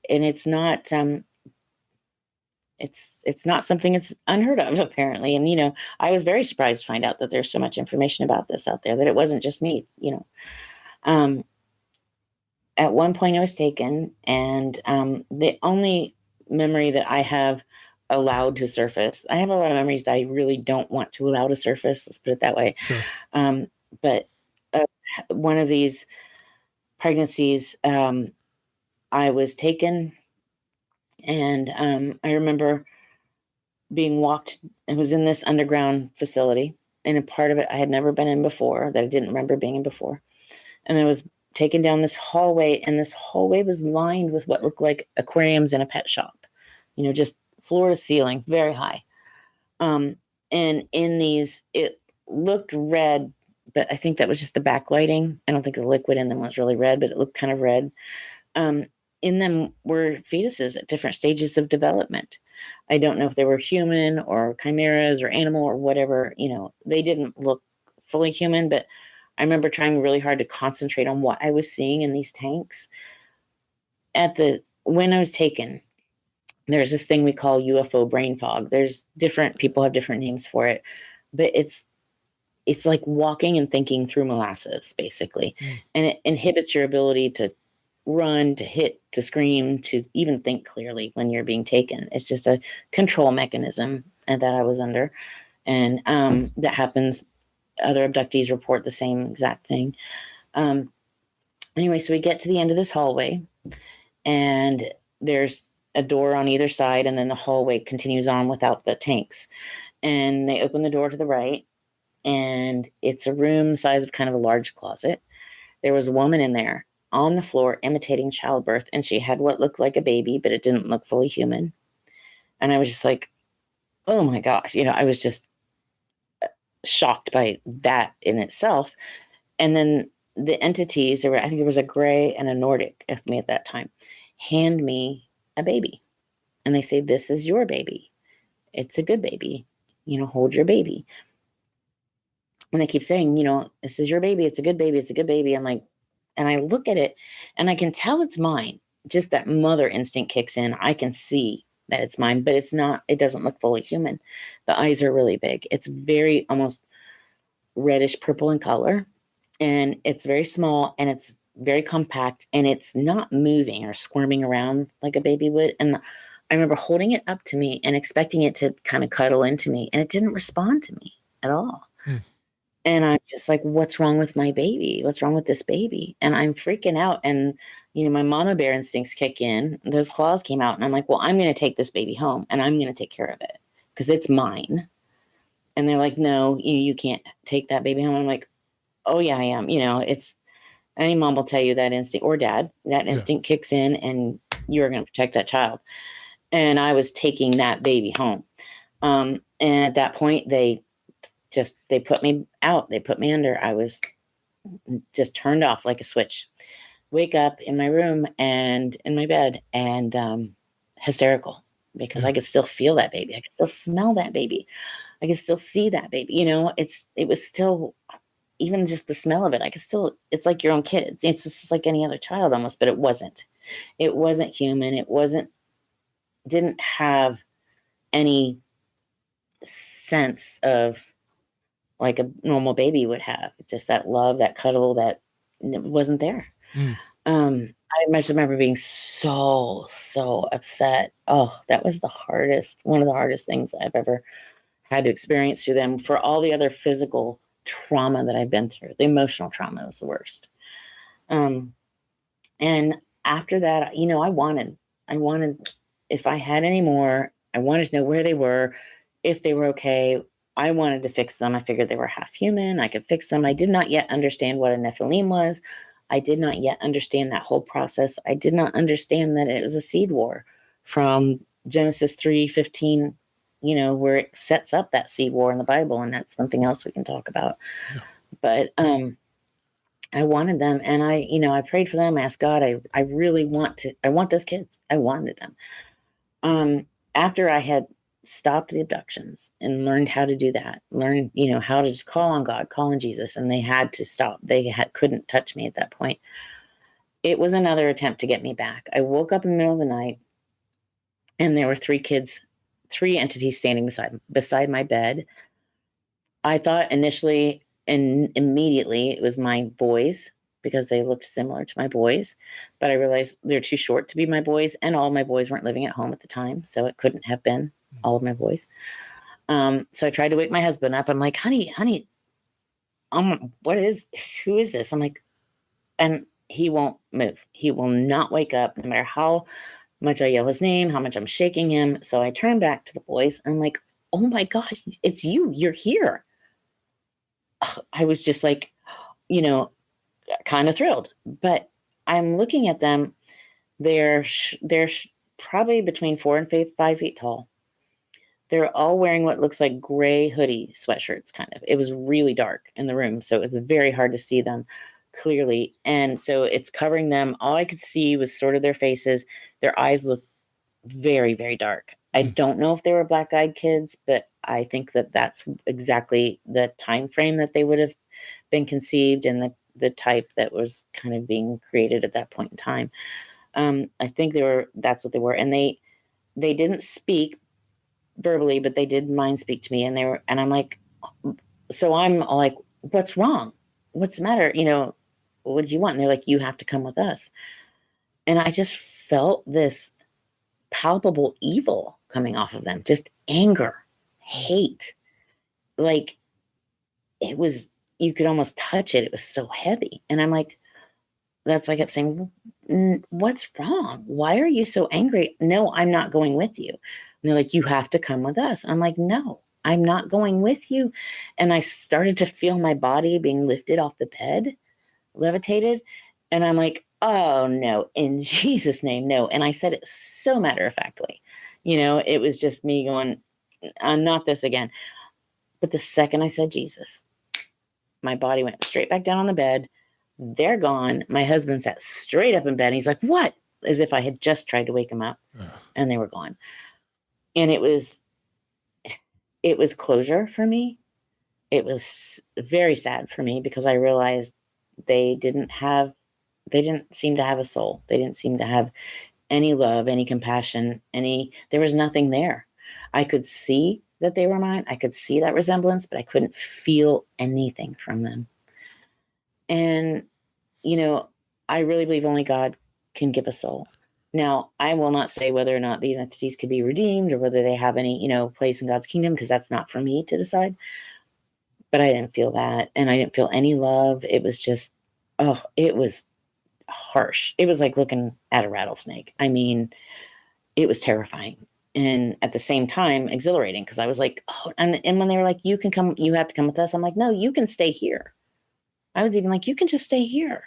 it's not, it's not something that's unheard of apparently. And, I was very surprised to find out that there's so much information about this out there, that it wasn't just me, at one point I was taken, and the only memory that I have allowed to surface, I have a lot of memories that I really don't want to allow to surface. Let's put it that way. Sure. But one of these pregnancies, I was taken, and I remember being walked. It was in this underground facility, and a part of it I had never been in before, that I didn't remember being in before. And I was taken down this hallway, and this hallway was lined with what looked like aquariums in a pet shop, just floor to ceiling, very high. And in these, it looked red, but I think that was just the backlighting. I don't think the liquid in them was really red, but it looked kind of red. In them were fetuses at different stages of development. I don't know if they were human or chimeras or animal or whatever. They didn't look fully human, but I remember trying really hard to concentrate on what I was seeing in these tanks. When I was taken, there's this thing we call UFO brain fog. There's people have different names for it, but it's like walking and thinking through molasses, basically. And it inhibits your ability to run, to hit, to scream, to even think clearly when you're being taken. It's just a control mechanism that I was under. And that happens. Other abductees report the same exact thing. Anyway, so we get to the end of this hallway, and there's a door on either side, and then the hallway continues on without the tanks. And they open the door to the right, and it's a room the size of kind of a large closet. There was a woman in there on the floor imitating childbirth, and she had what looked like a baby, but it didn't look fully human. And I was just like, oh my gosh, I was just shocked by that in itself. And then the entities, I think there was a gray and a Nordic with me at that time, hand me a baby. And they say, this is your baby. It's a good baby. Hold your baby. And they keep saying, this is your baby. It's a good baby. It's a good baby. I'm like, and I look at it and I can tell it's mine. Just that mother instinct kicks in. I can see that it's mine, but it's not, it doesn't look fully human. The eyes are really big. It's very almost reddish purple in color, and it's very small, and it's very compact, and it's not moving or squirming around like a baby would. And I remember holding it up to me and expecting it to kind of cuddle into me, and it didn't respond to me at all. And I'm just like, what's wrong with my baby? What's wrong with this baby? And I'm freaking out. And, my mama bear instincts kick in. Those claws came out. And I'm like, well, I'm going to take this baby home and I'm going to take care of it because it's mine. And they're like, no, you can't take that baby home. I'm like, oh, yeah, I am. It's any mom will tell you that instinct, or dad, that instinct kicks in and you're going to protect that child. And I was taking that baby home. And at that point, they put me out. They put me under. I was just turned off like a switch. Wake up in my room and in my bed and hysterical because I could still feel that baby. I could still smell that baby. I could still see that baby. It was still, even just the smell of it, it's like your own kids. It's just like any other child almost, but it wasn't. It wasn't human. Didn't have any sense of like a normal baby would have. Just that love, that cuddle, that wasn't there. I just remember being so upset. Oh, that was one of the hardest things I've ever had to experience through them, for all the other physical trauma that I've been through. The emotional trauma was the worst. And after that, I wanted, if I had any more, I wanted to know where they were, if they were okay. I wanted to fix them. I figured they were half human. I could fix them. I did not yet understand what a Nephilim was. I did not yet understand that whole process. I did not understand that it was a seed war from Genesis 3:15, where it sets up that seed war in the Bible. And that's something else we can talk about. Yeah. But I wanted them, and I prayed for them. I asked God, I really want those kids. I wanted them. After I had stopped the abductions and learned how to do that, how to just call on God, call on Jesus, and they had to stop. They couldn't touch me at that point. It was another attempt to get me back. I woke up in the middle of the night, and there were three entities standing beside my bed. I thought initially and immediately it was my boys, because they looked similar to my boys, but I realized they're too short to be my boys, and all of my boys weren't living at home at the time, so it couldn't have been all of my boys. So I tried to wake my husband up. I'm like, honey, who is this? I'm like, and he won't move. He will not wake up, no matter how much I yell his name, how much I'm shaking him. So I turn back to the boys. And I'm like, oh my God, it's you. You're here. I was just like, kind of thrilled. But I'm looking at them. They're probably between 4 and 5 feet tall. They're all wearing what looks like gray hoodie sweatshirts, kind of. It was really dark in the room, so it was very hard to see them clearly. And so it's covering them. All I could see was sort of their faces. Their eyes looked very, very dark. I don't know if they were black-eyed kids, but I think that that's exactly the time frame that they would have been conceived, and the type that was kind of being created at that point in time. I think that's what they were. And they didn't speak verbally, but they did mind speak to me. And I'm like, so I'm like, what's wrong? What's the matter? What do you want? And they're like, you have to come with us. And I just felt this palpable evil coming off of them, just anger, hate. Like, it was, you could almost touch it. It was so heavy. And I'm like, that's why I kept saying, what's wrong? Why are you so angry? No, I'm not going with you. And they're like, you have to come with us. I'm like, no, I'm not going with you. And I started to feel my body being lifted off the bed, levitated. And I'm like, oh no, in Jesus' name, no. And I said it so matter-of-factly. It was just me going, not this again. But the second I said Jesus, my body went straight back down on the bed. They're gone. My husband sat straight up in bed. He's like, what? As if I had just tried to wake him up. And they were gone. And it was closure for me. It was very sad for me, because I realized they didn't seem to have a soul. They didn't seem to have any love, any compassion, there was nothing there. I could see that they were mine. I could see that resemblance, but I couldn't feel anything from them. And, I really believe only God can give a soul. Now, I will not say whether or not these entities could be redeemed or whether they have any, place in God's kingdom, because that's not for me to decide. But I didn't feel that. And I didn't feel any love. It was just, it was harsh. It was like looking at a rattlesnake. I mean, it was terrifying. And at the same time, exhilarating, because I was like, and when they were like, you can come, you have to come with us. I'm like, no, you can stay here. I was even like, you can just stay here.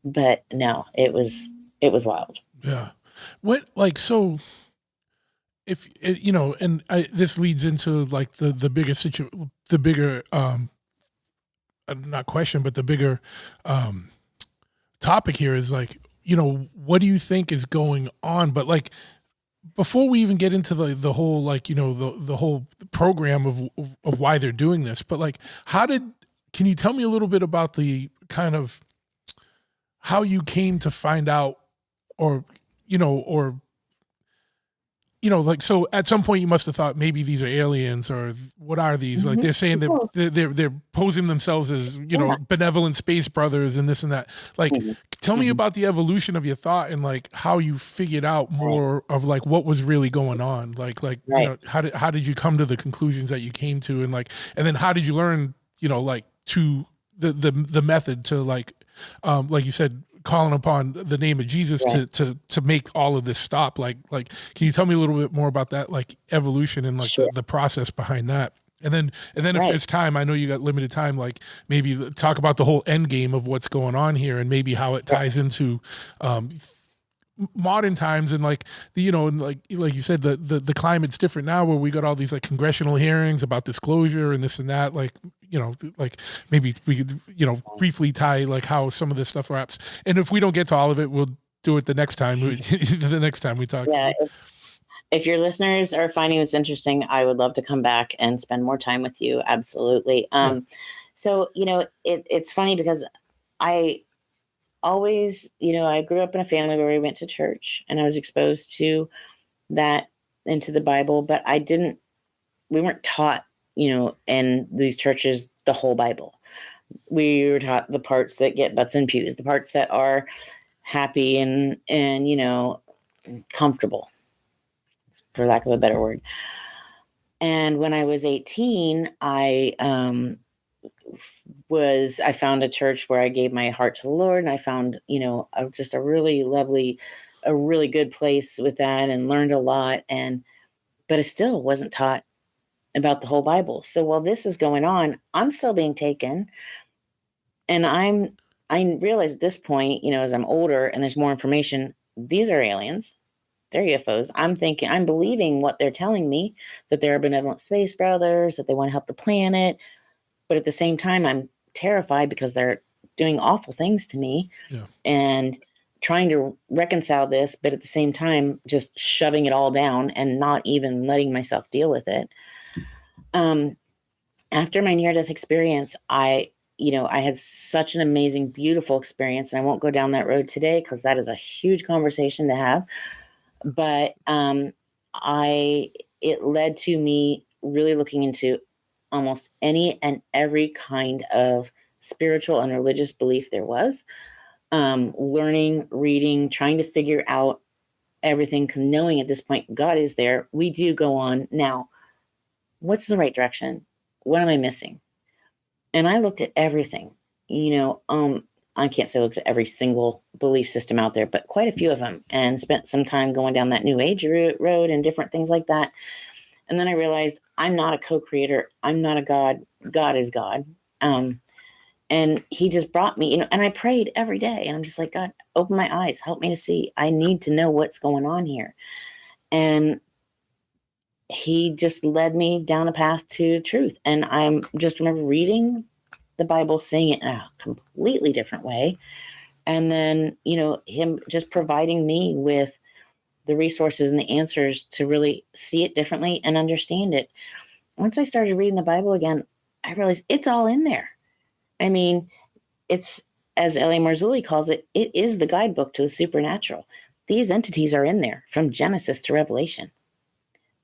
But no, it was wild. Yeah. So if, this leads into like the bigger not question, but the bigger, topic here is like, what do you think is going on? But like, before we even get into the whole, like, the whole program of why they're doing this, but like, can you tell me a little bit about the kind of how you came to find out, like, so at some point you must have thought maybe these are aliens, or what are these? Mm-hmm. Like, they're saying that they're posing themselves as, benevolent space brothers and this and that. Like, tell me about the evolution of your thought and like how you figured out more of like what was really going on. Like, how did you come to the conclusions that you came to, and then how did you learn, like to the method to like you said, calling upon the name of Jesus to make all of this stop. Like, can you tell me a little bit more about that, like evolution and like the process behind that? And then if there's time, I know you got limited time, like maybe talk about the whole end game of what's going on here and maybe how it ties into, modern times, and like and like you said, the climate's different now, where we got all these like congressional hearings about disclosure and this and that, like like maybe we could briefly tie like how some of this stuff wraps, and if we don't get to all of it, we'll do it the next time the next time we talk. If your listeners are finding this interesting, I would love to come back and spend more time with you. Absolutely. So it's funny because I always, I grew up in a family where we went to church, and I was exposed to that, into the Bible, but we weren't taught, in these churches, the whole Bible. We were taught the parts that get butts and pews, the parts that are happy and comfortable, for lack of a better word. And when I was 18, I found a church where I gave my heart to the Lord, and I found, just a really lovely, a really good place with that, and learned a lot. But I still wasn't taught about the whole Bible. So while this is going on, I'm still being taken. And I realize at this point, as I'm older and there's more information, these are aliens. They're UFOs. I'm believing what they're telling me, that they're benevolent space brothers, that they want to help the planet. But at the same time, I'm terrified because they're doing awful things to me, and trying to reconcile this, but at the same time, just shoving it all down and not even letting myself deal with it. After my near-death experience, I had such an amazing, beautiful experience, and I won't go down that road today because that is a huge conversation to have. But it led to me really looking into almost any and every kind of spiritual and religious belief there was, learning, reading, trying to figure out everything, because knowing at this point God is there. We do go on now. What's the right direction? What am I missing? And I looked at everything, I can't say I looked at every single belief system out there, but quite a few of them, and spent some time going down that New Age road and different things like that. And then I realized I'm not a co-creator. I'm not a God. God is God. And he just brought me, and I prayed every day, and I'm just like, God, open my eyes, help me to see. I need to know what's going on here. And he just led me down a path to truth. And I just remember reading the Bible, seeing it in a completely different way. And then, him just providing me with the resources and the answers to really see it differently and understand it. Once I started reading the Bible again, I realized it's all in there. I mean, it's, as Marzulli calls it, it is the guidebook to the supernatural. These entities are in there from Genesis to Revelation.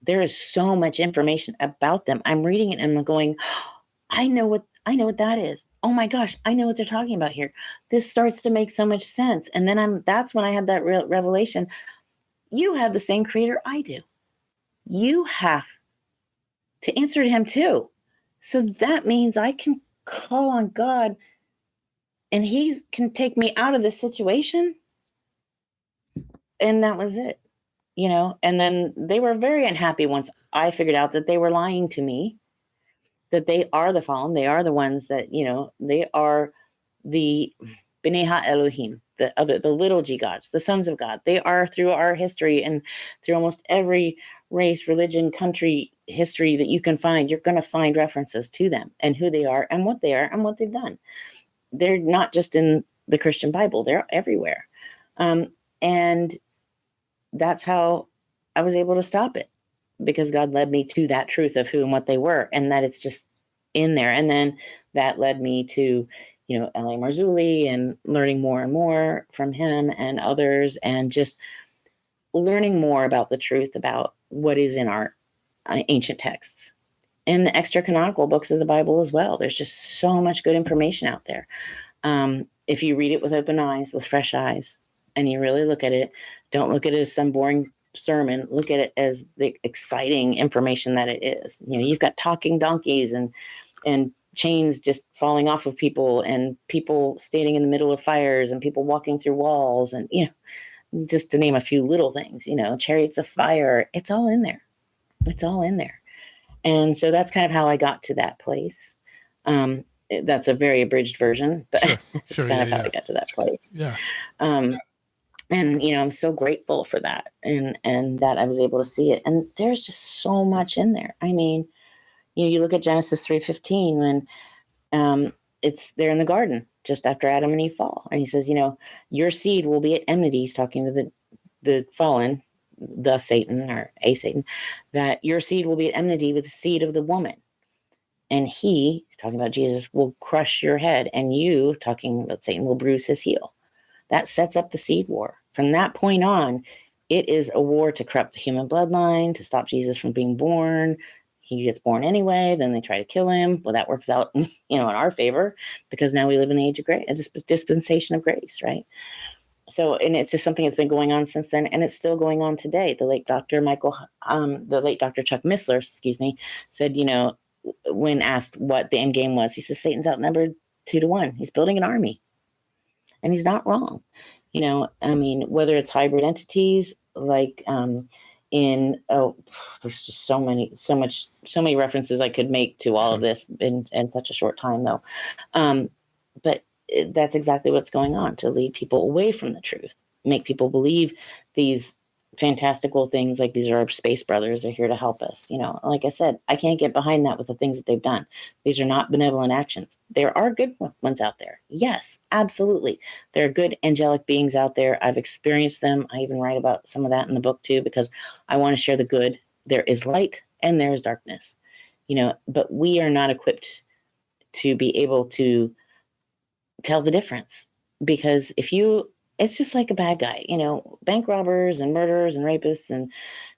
There is so much information about them. I'm reading it and I'm going, oh, I know what that is. Oh my gosh, I know what they're talking about here. This starts to make so much sense. And then that's when I had that revelation. You have the same creator I do. You have to answer to him too. So that means I can call on God and he can take me out of this situation. And that was it, and then they were very unhappy once I figured out that they were lying to me, that they are the fallen. They are the ones that, they are the B'nai Ha-Elohim, the little g gods, the sons of God. They are, through our history and through almost every race, religion, country history that you can find, you're going to find references to them and who they are and what they've done. They're not just in the Christian Bible. They're everywhere. And that's how I was able to stop it, because God led me to that truth of who and what they were, and that it's just in there. And then that led me to, L.A. Marzulli, and learning more and more from him and others, and just learning more about the truth about what is in our ancient texts and the extra canonical books of the Bible as well. There's just so much good information out there. If you read it with open eyes, with fresh eyes, and you really look at it, don't look at it as some boring sermon. Look at it as the exciting information that it is. You've got talking donkeys and chains just falling off of people, and people standing in the middle of fires, and people walking through walls, and, just to name a few little things, chariots of fire. It's all in there. It's all in there. And so that's kind of how I got to that place. That's a very abridged version, but it's kind of how I got to that place. Yeah. And, I'm so grateful for that, and that I was able to see it. And there's just so much in there. I mean, you look at Genesis 3:15 when it's there in the garden just after Adam and Eve fall. And he says, your seed will be at enmity. He's talking to the fallen, the Satan, or a Satan, that your seed will be at enmity with the seed of the woman. And he's talking about Jesus, will crush your head, and you, talking about Satan, will bruise his heel. That sets up the seed war. From that point on, it is a war to corrupt the human bloodline, to stop Jesus from being born. He gets born anyway, then they try to kill him. Well, that works out, in our favor, because now we live in the age of grace, a dispensation of grace, right? So, and it's just something that's been going on since then, and it's still going on today. The late Dr. Chuck Missler, said, when asked what the end game was, he says, Satan's outnumbered 2-1. He's building an army. And he's not wrong. Whether it's hybrid entities, like there's just so many references I could make to all of this in such a short time, though. But that's exactly what's going on, to lead people away from the truth, make people believe these fantastical things like these are our space brothers, are here to help us. Like I said, I can't get behind that with the things that they've done. These are not benevolent actions. There are good ones out there. Yes, absolutely. There are good angelic beings out there. I've experienced them. I even write about some of that in the book too, because I want to share the good. There is light and there is darkness, but we are not equipped to be able to tell the difference, because it's just like a bad guy, bank robbers and murderers and rapists and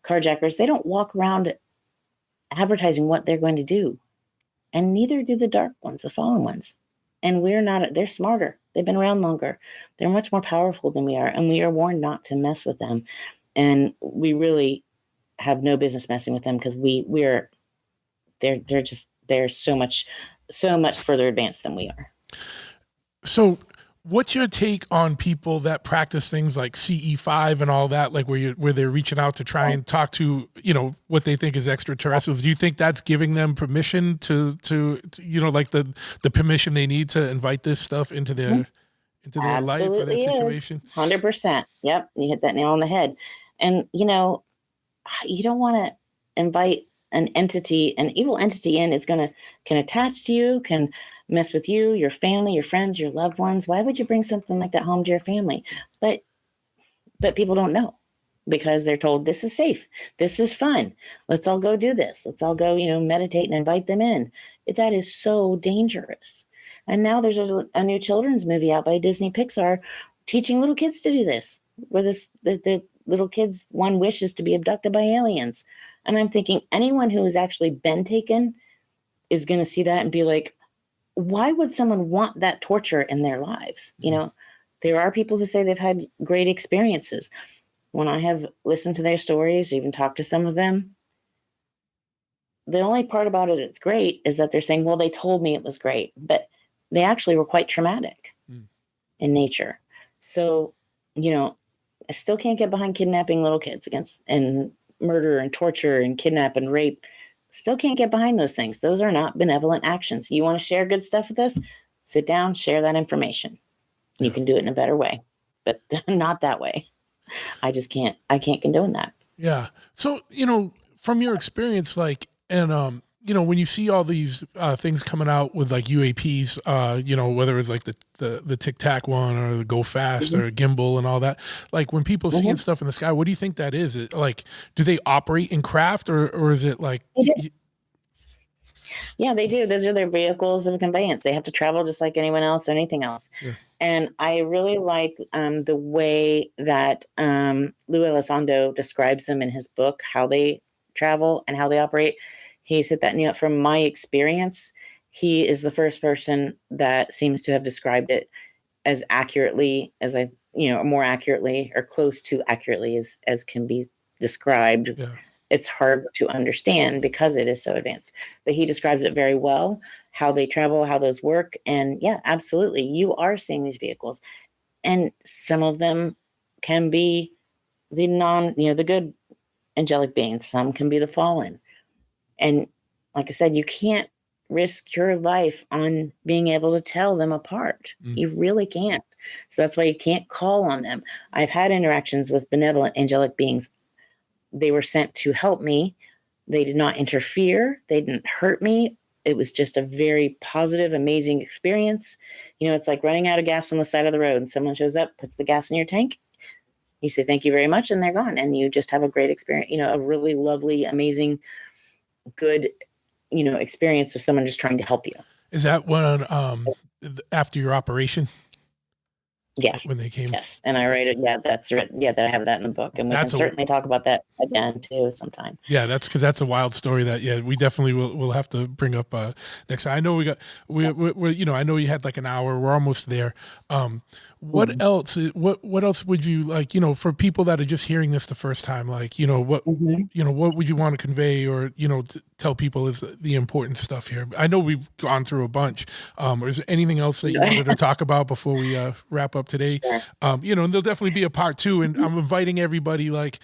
carjackers. They don't walk around advertising what they're going to do. And neither do the dark ones, the fallen ones. And they're smarter. They've been around longer. They're much more powerful than we are. And we are warned not to mess with them. And we really have no business messing with them, because they're so much further advanced than we are. So what's your take on people that practice things like CE5 and all that, like where they're reaching out to try and talk to, what they think is extraterrestrials? Do you think that's giving them permission to like the permission they need to invite this stuff into their life or their situation? 100%. Yep. You hit that nail on the head. And, you don't want to invite an evil entity in. Can attach to you, can mess with you, your family, your friends, your loved ones. Why would you bring something like that home to your family? But people don't know, because they're told this is safe. This is fun. Let's all go do this. Let's all go, meditate and invite them in. That is so dangerous. And now there's a new children's movie out by Disney Pixar teaching little kids to do this. where the little kids, one wishes to be abducted by aliens. And I'm thinking anyone who has actually been taken is going to see that and be like, why would someone want that torture in their lives? You know, there are people who say they've had great experiences. When I have listened to their stories, even talked to some of them, the only part about it that's great is that they're saying, well, they told me it was great, but they actually were quite traumatic in nature. So, you know, I still can't get behind kidnapping little kids and murder and torture and kidnap and rape. Still can't get behind those things. Those are not benevolent actions. You want to share good stuff with us? Sit down, share that information. You can do it in a better way, but not that way. I can't condone that. Yeah. So, you know, from your experience, like, and, you know, when you see all these things coming out with like UAPs, you know, whether it's like the Tic Tac one or the Go Fast or Gimbal and all that, like when people seeing stuff in the sky, what do you think that is? It, like, do they operate in craft or is it like? Yeah, they do. Those are their vehicles of conveyance. They have to travel just like anyone else or anything else. Yeah. And I really like the way that Lou Elizondo describes them in his book, how they travel and how they operate. He's hit that nail. From my experience, he is the first person that seems to have described it as accurately as more accurately or close to accurately as can be described. Yeah. It's hard to understand because it is so advanced, but he describes it very well, how they travel, how those work. And yeah, absolutely. You are seeing these vehicles, and some of them can be the good angelic beings. Some can be the fallen. And like I said, you can't risk your life on being able to tell them apart. You really can't. So that's why you can't call on them. I've had interactions with benevolent angelic beings. They were sent to help me. They did not interfere. They didn't hurt me. It was just a very positive, amazing experience. You know, it's like running out of gas on the side of the road and someone shows up, puts the gas in your tank. You say, thank you very much. And they're gone. And you just have a great experience, a really lovely, amazing, good, experience of someone just trying to help you. Is that one after your operation? Yeah. When they came. Yes. And I write it. Yeah, that's written. Yeah, that I have that in the book. And we can certainly talk about that again too sometime. Yeah, that's because that's a wild story that, we definitely will have to bring up next time. I know we I know you had like an hour. We're almost there. What else would you like, for people that are just hearing this the first time, like, what would you want to convey or, tell people is the important stuff here? I know we've gone through a bunch. Or is there anything else that you wanted to talk about before we wrap up today? Sure. And there'll definitely be a part 2, and I'm inviting everybody like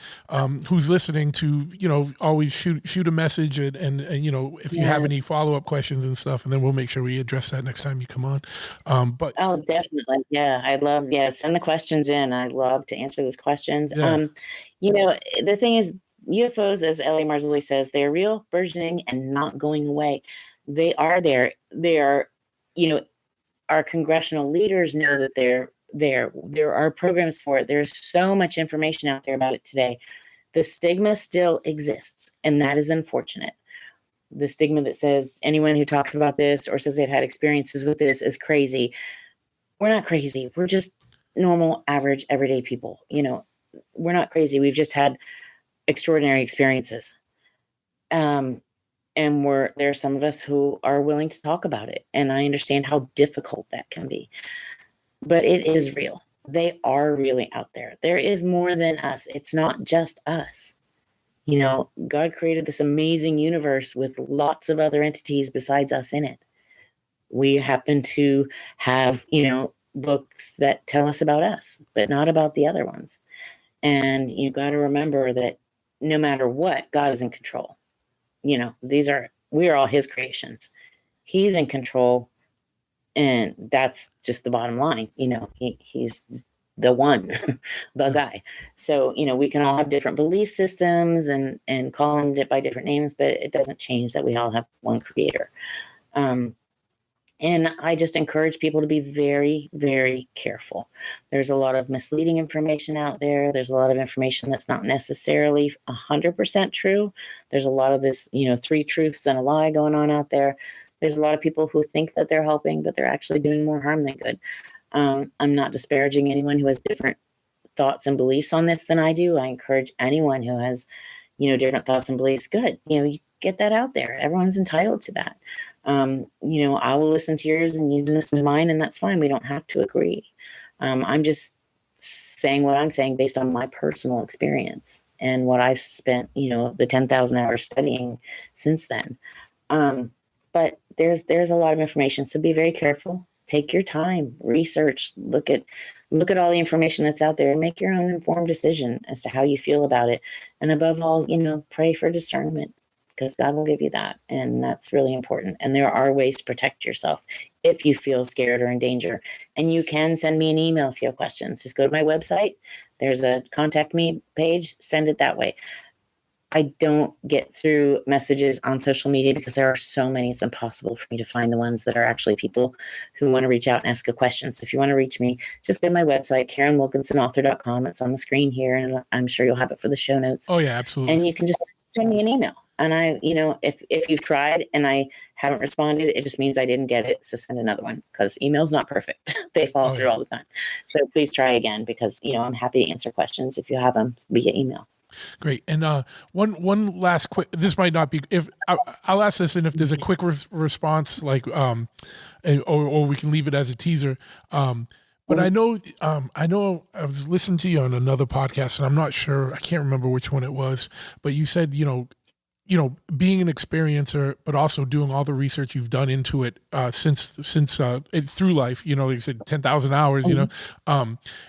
who's listening to, always shoot a message and if you have any follow-up questions and stuff, and then we'll make sure we address that next time you come on. Oh, definitely. Yeah. Send the questions in. I'd love to answer those questions. Yeah. The thing is, UFOs, as L.A. Marzulli says, they're real, burgeoning, and not going away. They are there. They are, our congressional leaders know that they're there. There are programs for it. There's so much information out there about it today. The stigma still exists, and that is unfortunate. The stigma that says anyone who talks about this or says they've had experiences with this is crazy. We're not crazy. We're just normal, average, everyday people. We're not crazy. We've just had extraordinary experiences. And there are some of us who are willing to talk about it. And I understand how difficult that can be. But it is real. They are really out there. There is more than us. It's not just us. God created this amazing universe with lots of other entities besides us in it. We happen to have, books that tell us about us, but not about the other ones. And you got to remember that no matter what, God is in control. We are all his creations. He's in control. And that's just the bottom line. He's the one, the guy. So, we can all have different belief systems and call him by different names, but it doesn't change that we all have one creator. And I just encourage people to be very, very careful. There's a lot of misleading information out there. There's a lot of information that's not necessarily 100% true. There's a lot of this, 3 truths and a lie going on out there. There's a lot of people who think that they're helping, but they're actually doing more harm than good. I'm not disparaging anyone who has different thoughts and beliefs on this than I do. I encourage anyone who has, different thoughts and beliefs. Good. You get that out there. Everyone's entitled to that. I will listen to yours and you can listen to mine, and that's fine. We don't have to agree. I'm just saying what I'm saying based on my personal experience and what I've spent, the 10,000 hours studying since then. But there's a lot of information. So be very careful. Take your time, research, look at all the information that's out there and make your own informed decision as to how you feel about it. And above all, pray for discernment, because God will give you that. And that's really important. And there are ways to protect yourself if you feel scared or in danger. And you can send me an email if you have questions. Just go to my website. There's a contact me page. Send it that way. I don't get through messages on social media because there are so many. It's impossible for me to find the ones that are actually people who want to reach out and ask a question. So if you want to reach me, just go to my website, KarinWilkinsonAuthor.com. It's on the screen here, and I'm sure you'll have it for the show notes. Oh, yeah, absolutely. And you can just send me an email. And I, if you've tried and I haven't responded, it just means I didn't get it. So send another one, because email's not perfect. They fall through all the time. So please try again, because, I'm happy to answer questions if you have them via email. Great. And one last quick, this might not be, if I'll ask this, and if there's a quick response, like, or we can leave it as a teaser. But I know I was listening to you on another podcast, and I'm not sure, I can't remember which one it was, but you said, being an experiencer, but also doing all the research you've done into it since it through life, like you said, 10,000 hours,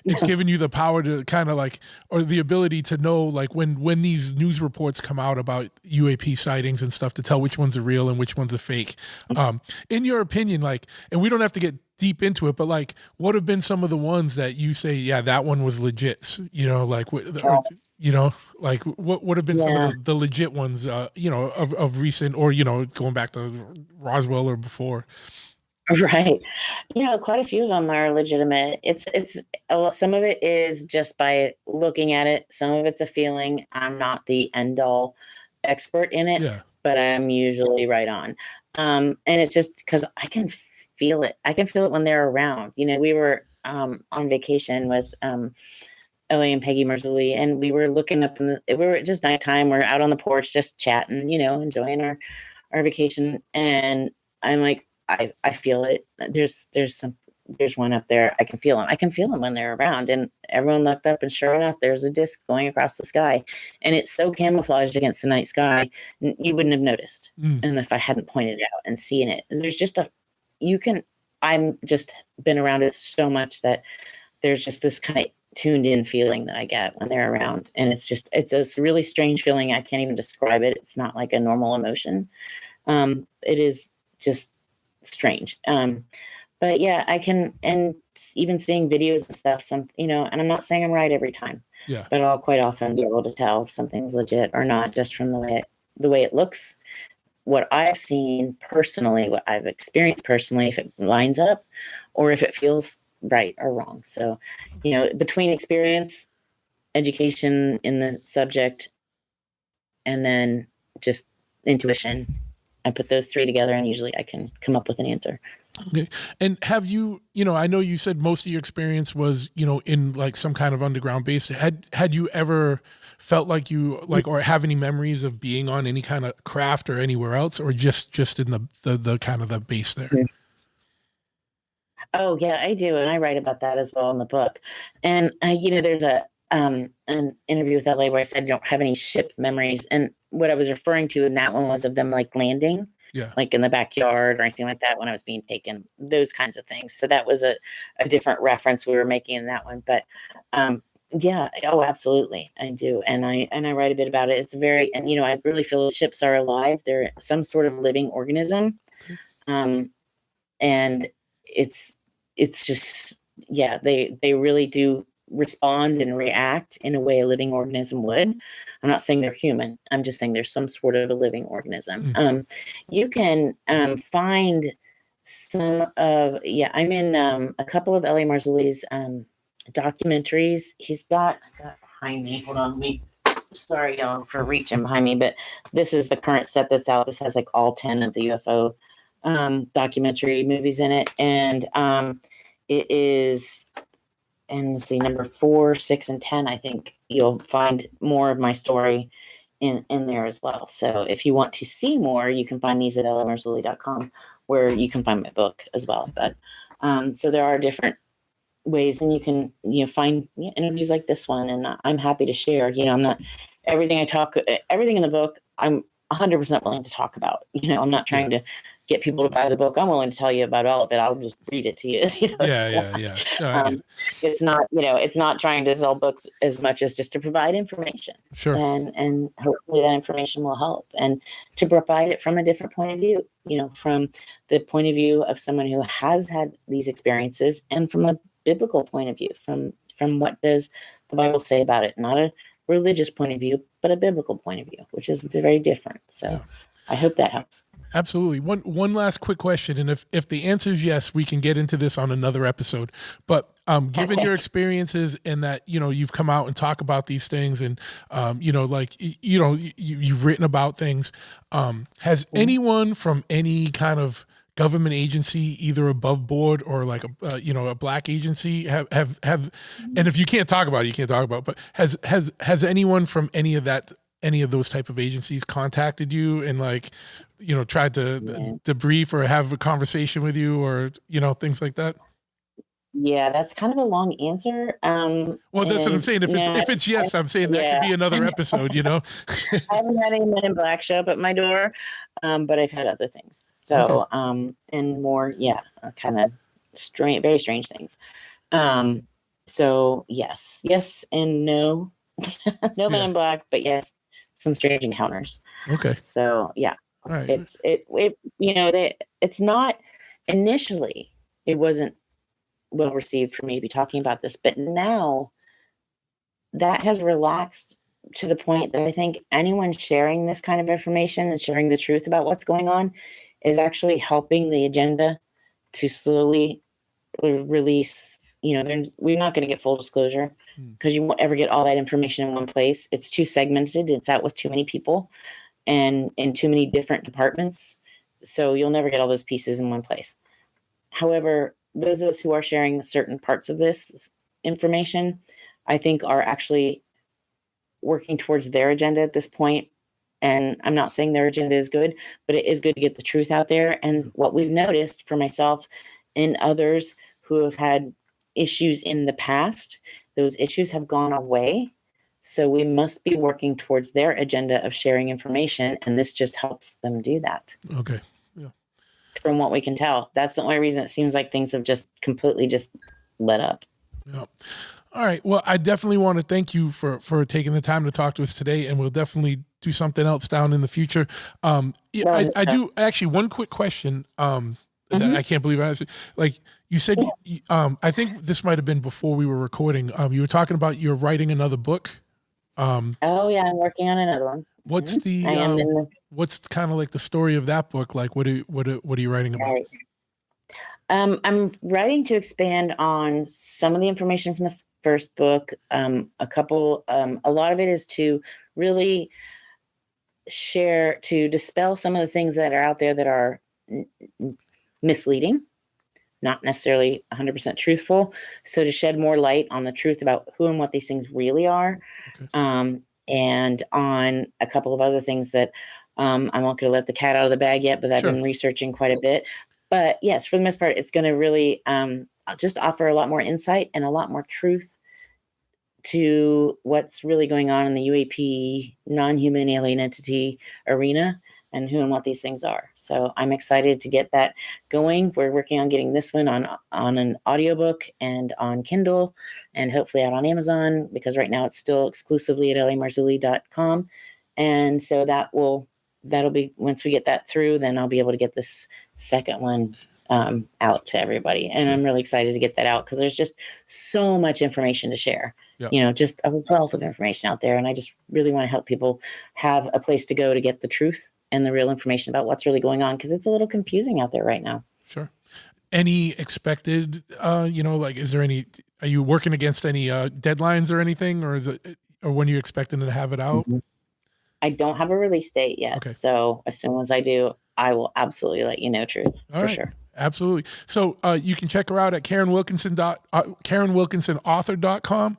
it's given you the power to kind of like, or the ability to know, like when these news reports come out about UAP sightings and stuff, to tell which ones are real and which ones are fake. In your opinion, like, and we don't have to get deep into it, but like, what have been some of the ones that you say, yeah, that one was legit, like, like what would have been some of the legit ones, of recent, or, going back to Roswell or before? Right. Quite a few of them are legitimate. It's some of it is just by looking at it. Some of it's a feeling. I'm not the end all expert in it, but I'm usually right on. And it's just because I can feel it. I can feel it when they're around. We were on vacation with Ellie and Peggy Marzulli, and we were looking up we were just nighttime. We're out on the porch, just chatting, enjoying our vacation. And I'm like, I feel it. There's one up there. I can feel them. I can feel them when they're around. And everyone looked up, and sure enough, there's a disc going across the sky, and it's so camouflaged against the night sky, you wouldn't have noticed. And if I hadn't pointed it out and seen it, there's just I'm just been around it so much that there's just this kind of tuned in feeling that I get when they're around. And it's a really strange feeling. I can't even describe it. It's not like a normal emotion. It is just strange. But yeah, I can, and even seeing videos and stuff, and I'm not saying I'm right every time, but I'll quite often be able to tell if something's legit or not, just from the way it looks, what I've seen personally, what I've experienced personally, if it lines up or if it feels right or wrong. So, between experience, education in the subject, and then just intuition, I put those three together, and usually I can come up with an answer. Okay. And have you, I know you said most of your experience was, in like some kind of underground base. Had you ever felt like or have any memories of being on any kind of craft or anywhere else, or just in the kind of the base there? Oh yeah, I do. And I write about that as well in the book. And, there's an interview with LA where I said I don't have any ship memories. And what I was referring to in that one was of them like landing, like in the backyard or anything like that when I was being taken, those kinds of things. So that was a different reference we were making in that one. But yeah, oh, absolutely. I do. And I write a bit about it. It's and I really feel the ships are alive. They're some sort of living organism. And it's just, they really do respond and react in a way a living organism would. I'm not saying they're human. I'm just saying there's some sort of a living organism. You can find some of, I'm in a couple of L.A. Marzulli's documentaries. I've got behind me. Hold on, sorry y'all for reaching behind me, but this is the current set that's out. This has like all 10 of the UFO documentary movies in it. And it is and let's see, number 4, 6, and 10, I think you'll find more of my story in there as well. So if you want to see more, you can find these at lmarzulli.com, where you can find my book as well. But so there are different ways, and you can find interviews like this one, and I'm happy to share. I'm not everything in the book I'm 100% willing to talk about. I'm not trying to get people to buy the book. I'm willing to tell you about all of it. I'll just read it to you. Yeah. No, I get it. It's not, it's not trying to sell books as much as just to provide information. Sure. And hopefully that information will help, and to provide it from a different point of view, from the point of view of someone who has had these experiences, and from a biblical point of view, from what does the Bible say about it? Not a religious point of view, but a biblical point of view, which is very different. So I hope that helps. Absolutely. One last quick question, and if the answer is yes, we can get into this on another episode. But given your experiences and that you've come out and talk about these things, and you've written about things, has anyone from any kind of government agency, either above board or like a black agency, have and if you can't talk about it, you can't talk about it, but has anyone from any of those type of agencies contacted you and tried to debrief or have a conversation with you, or things like that? Yeah, that's kind of a long answer. Well, that's what I'm saying. If it's yes, I'm saying that could be another episode. I haven't had any Men in Black show up at my door, but I've had other things. So, and more, kind of strange, very strange things. So yes and no, no Men in Black, but yes, some strange encounters. Okay. So yeah, all right. It's not initially, it wasn't well received for me to be talking about this, but now that has relaxed to the point that I think anyone sharing this kind of information and sharing the truth about what's going on is actually helping the agenda to slowly release. We're not going to get full disclosure, because you won't ever get all that information in one place. It's too segmented. It's out with too many people and in too many different departments. So you'll never get all those pieces in one place. However, those of us who are sharing certain parts of this information, I think, are actually working towards their agenda at this point. And I'm not saying their agenda is good, but it is good to get the truth out there. And what we've noticed for myself and others who have had issues in the past, those issues have gone away. So we must be working towards their agenda of sharing information. And this just helps them do that. Okay. From what we can tell, that's the only reason it seems like things have just completely just let up. Yeah. All right. Well, I definitely want to thank you for taking the time to talk to us today, and we'll definitely do something else down in the future. I do actually one quick question that I can't believe I asked. Like you said, I think this might have been before we were recording. You were talking about you're writing another book. Oh yeah, I'm working on another one. What's the what's kind of like the story of that book? Like what are you writing about? Right. I'm writing to expand on some of the information from the first book. A lot of it is to really dispel some of the things that are out there that are misleading, not necessarily 100% truthful. So to shed more light on the truth about who and what these things really are. Okay. And on a couple of other things that I'm not going to let the cat out of the bag yet, but I've been researching quite a bit. But yes, for the most part, it's going to really just offer a lot more insight and a lot more truth to what's really going on in the UAP, non-human alien entity arena, and who and what these things are. So I'm excited to get that going. We're working on getting this one on an audiobook and on Kindle, and hopefully out on Amazon, because right now it's still exclusively at lmarzulli.com. And so that'll be, once we get that through, then I'll be able to get this second one out to everybody. And I'm really excited to get that out, because there's just so much information to share. Yep. Just a wealth of information out there. And I just really want to help people have a place to go to get the truth and the real information about what's really going on, because it's a little confusing out there right now. Sure. Any expected, are you working against any deadlines or anything, or when are you expecting to have it out? Mm-hmm. I don't have a release date yet. Okay. So as soon as I do, I will absolutely let you know, Truth, for sure. Absolutely. So you can check her out at KarinWilkinsonAuthor.com.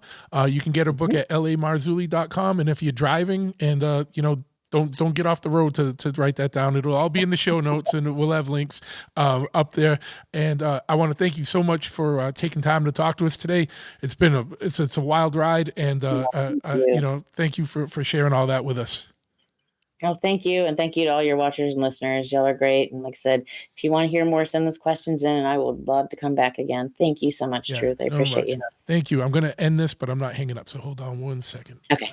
You can get her book at LAMarzulli.com. And if you're driving and, don't get off the road to write that down. It'll all be in the show notes, and we'll have links up there. And I want to thank you so much for taking time to talk to us today. It's been it's a wild ride, and thank you for sharing all that with us. Oh, thank you. And thank you to all your watchers and listeners. Y'all are great. And like I said, if you want to hear more, send those questions in and I would love to come back again. Thank you so much, Truth. I appreciate you. Thank you. I'm going to end this, but I'm not hanging up. So hold on one second. Okay.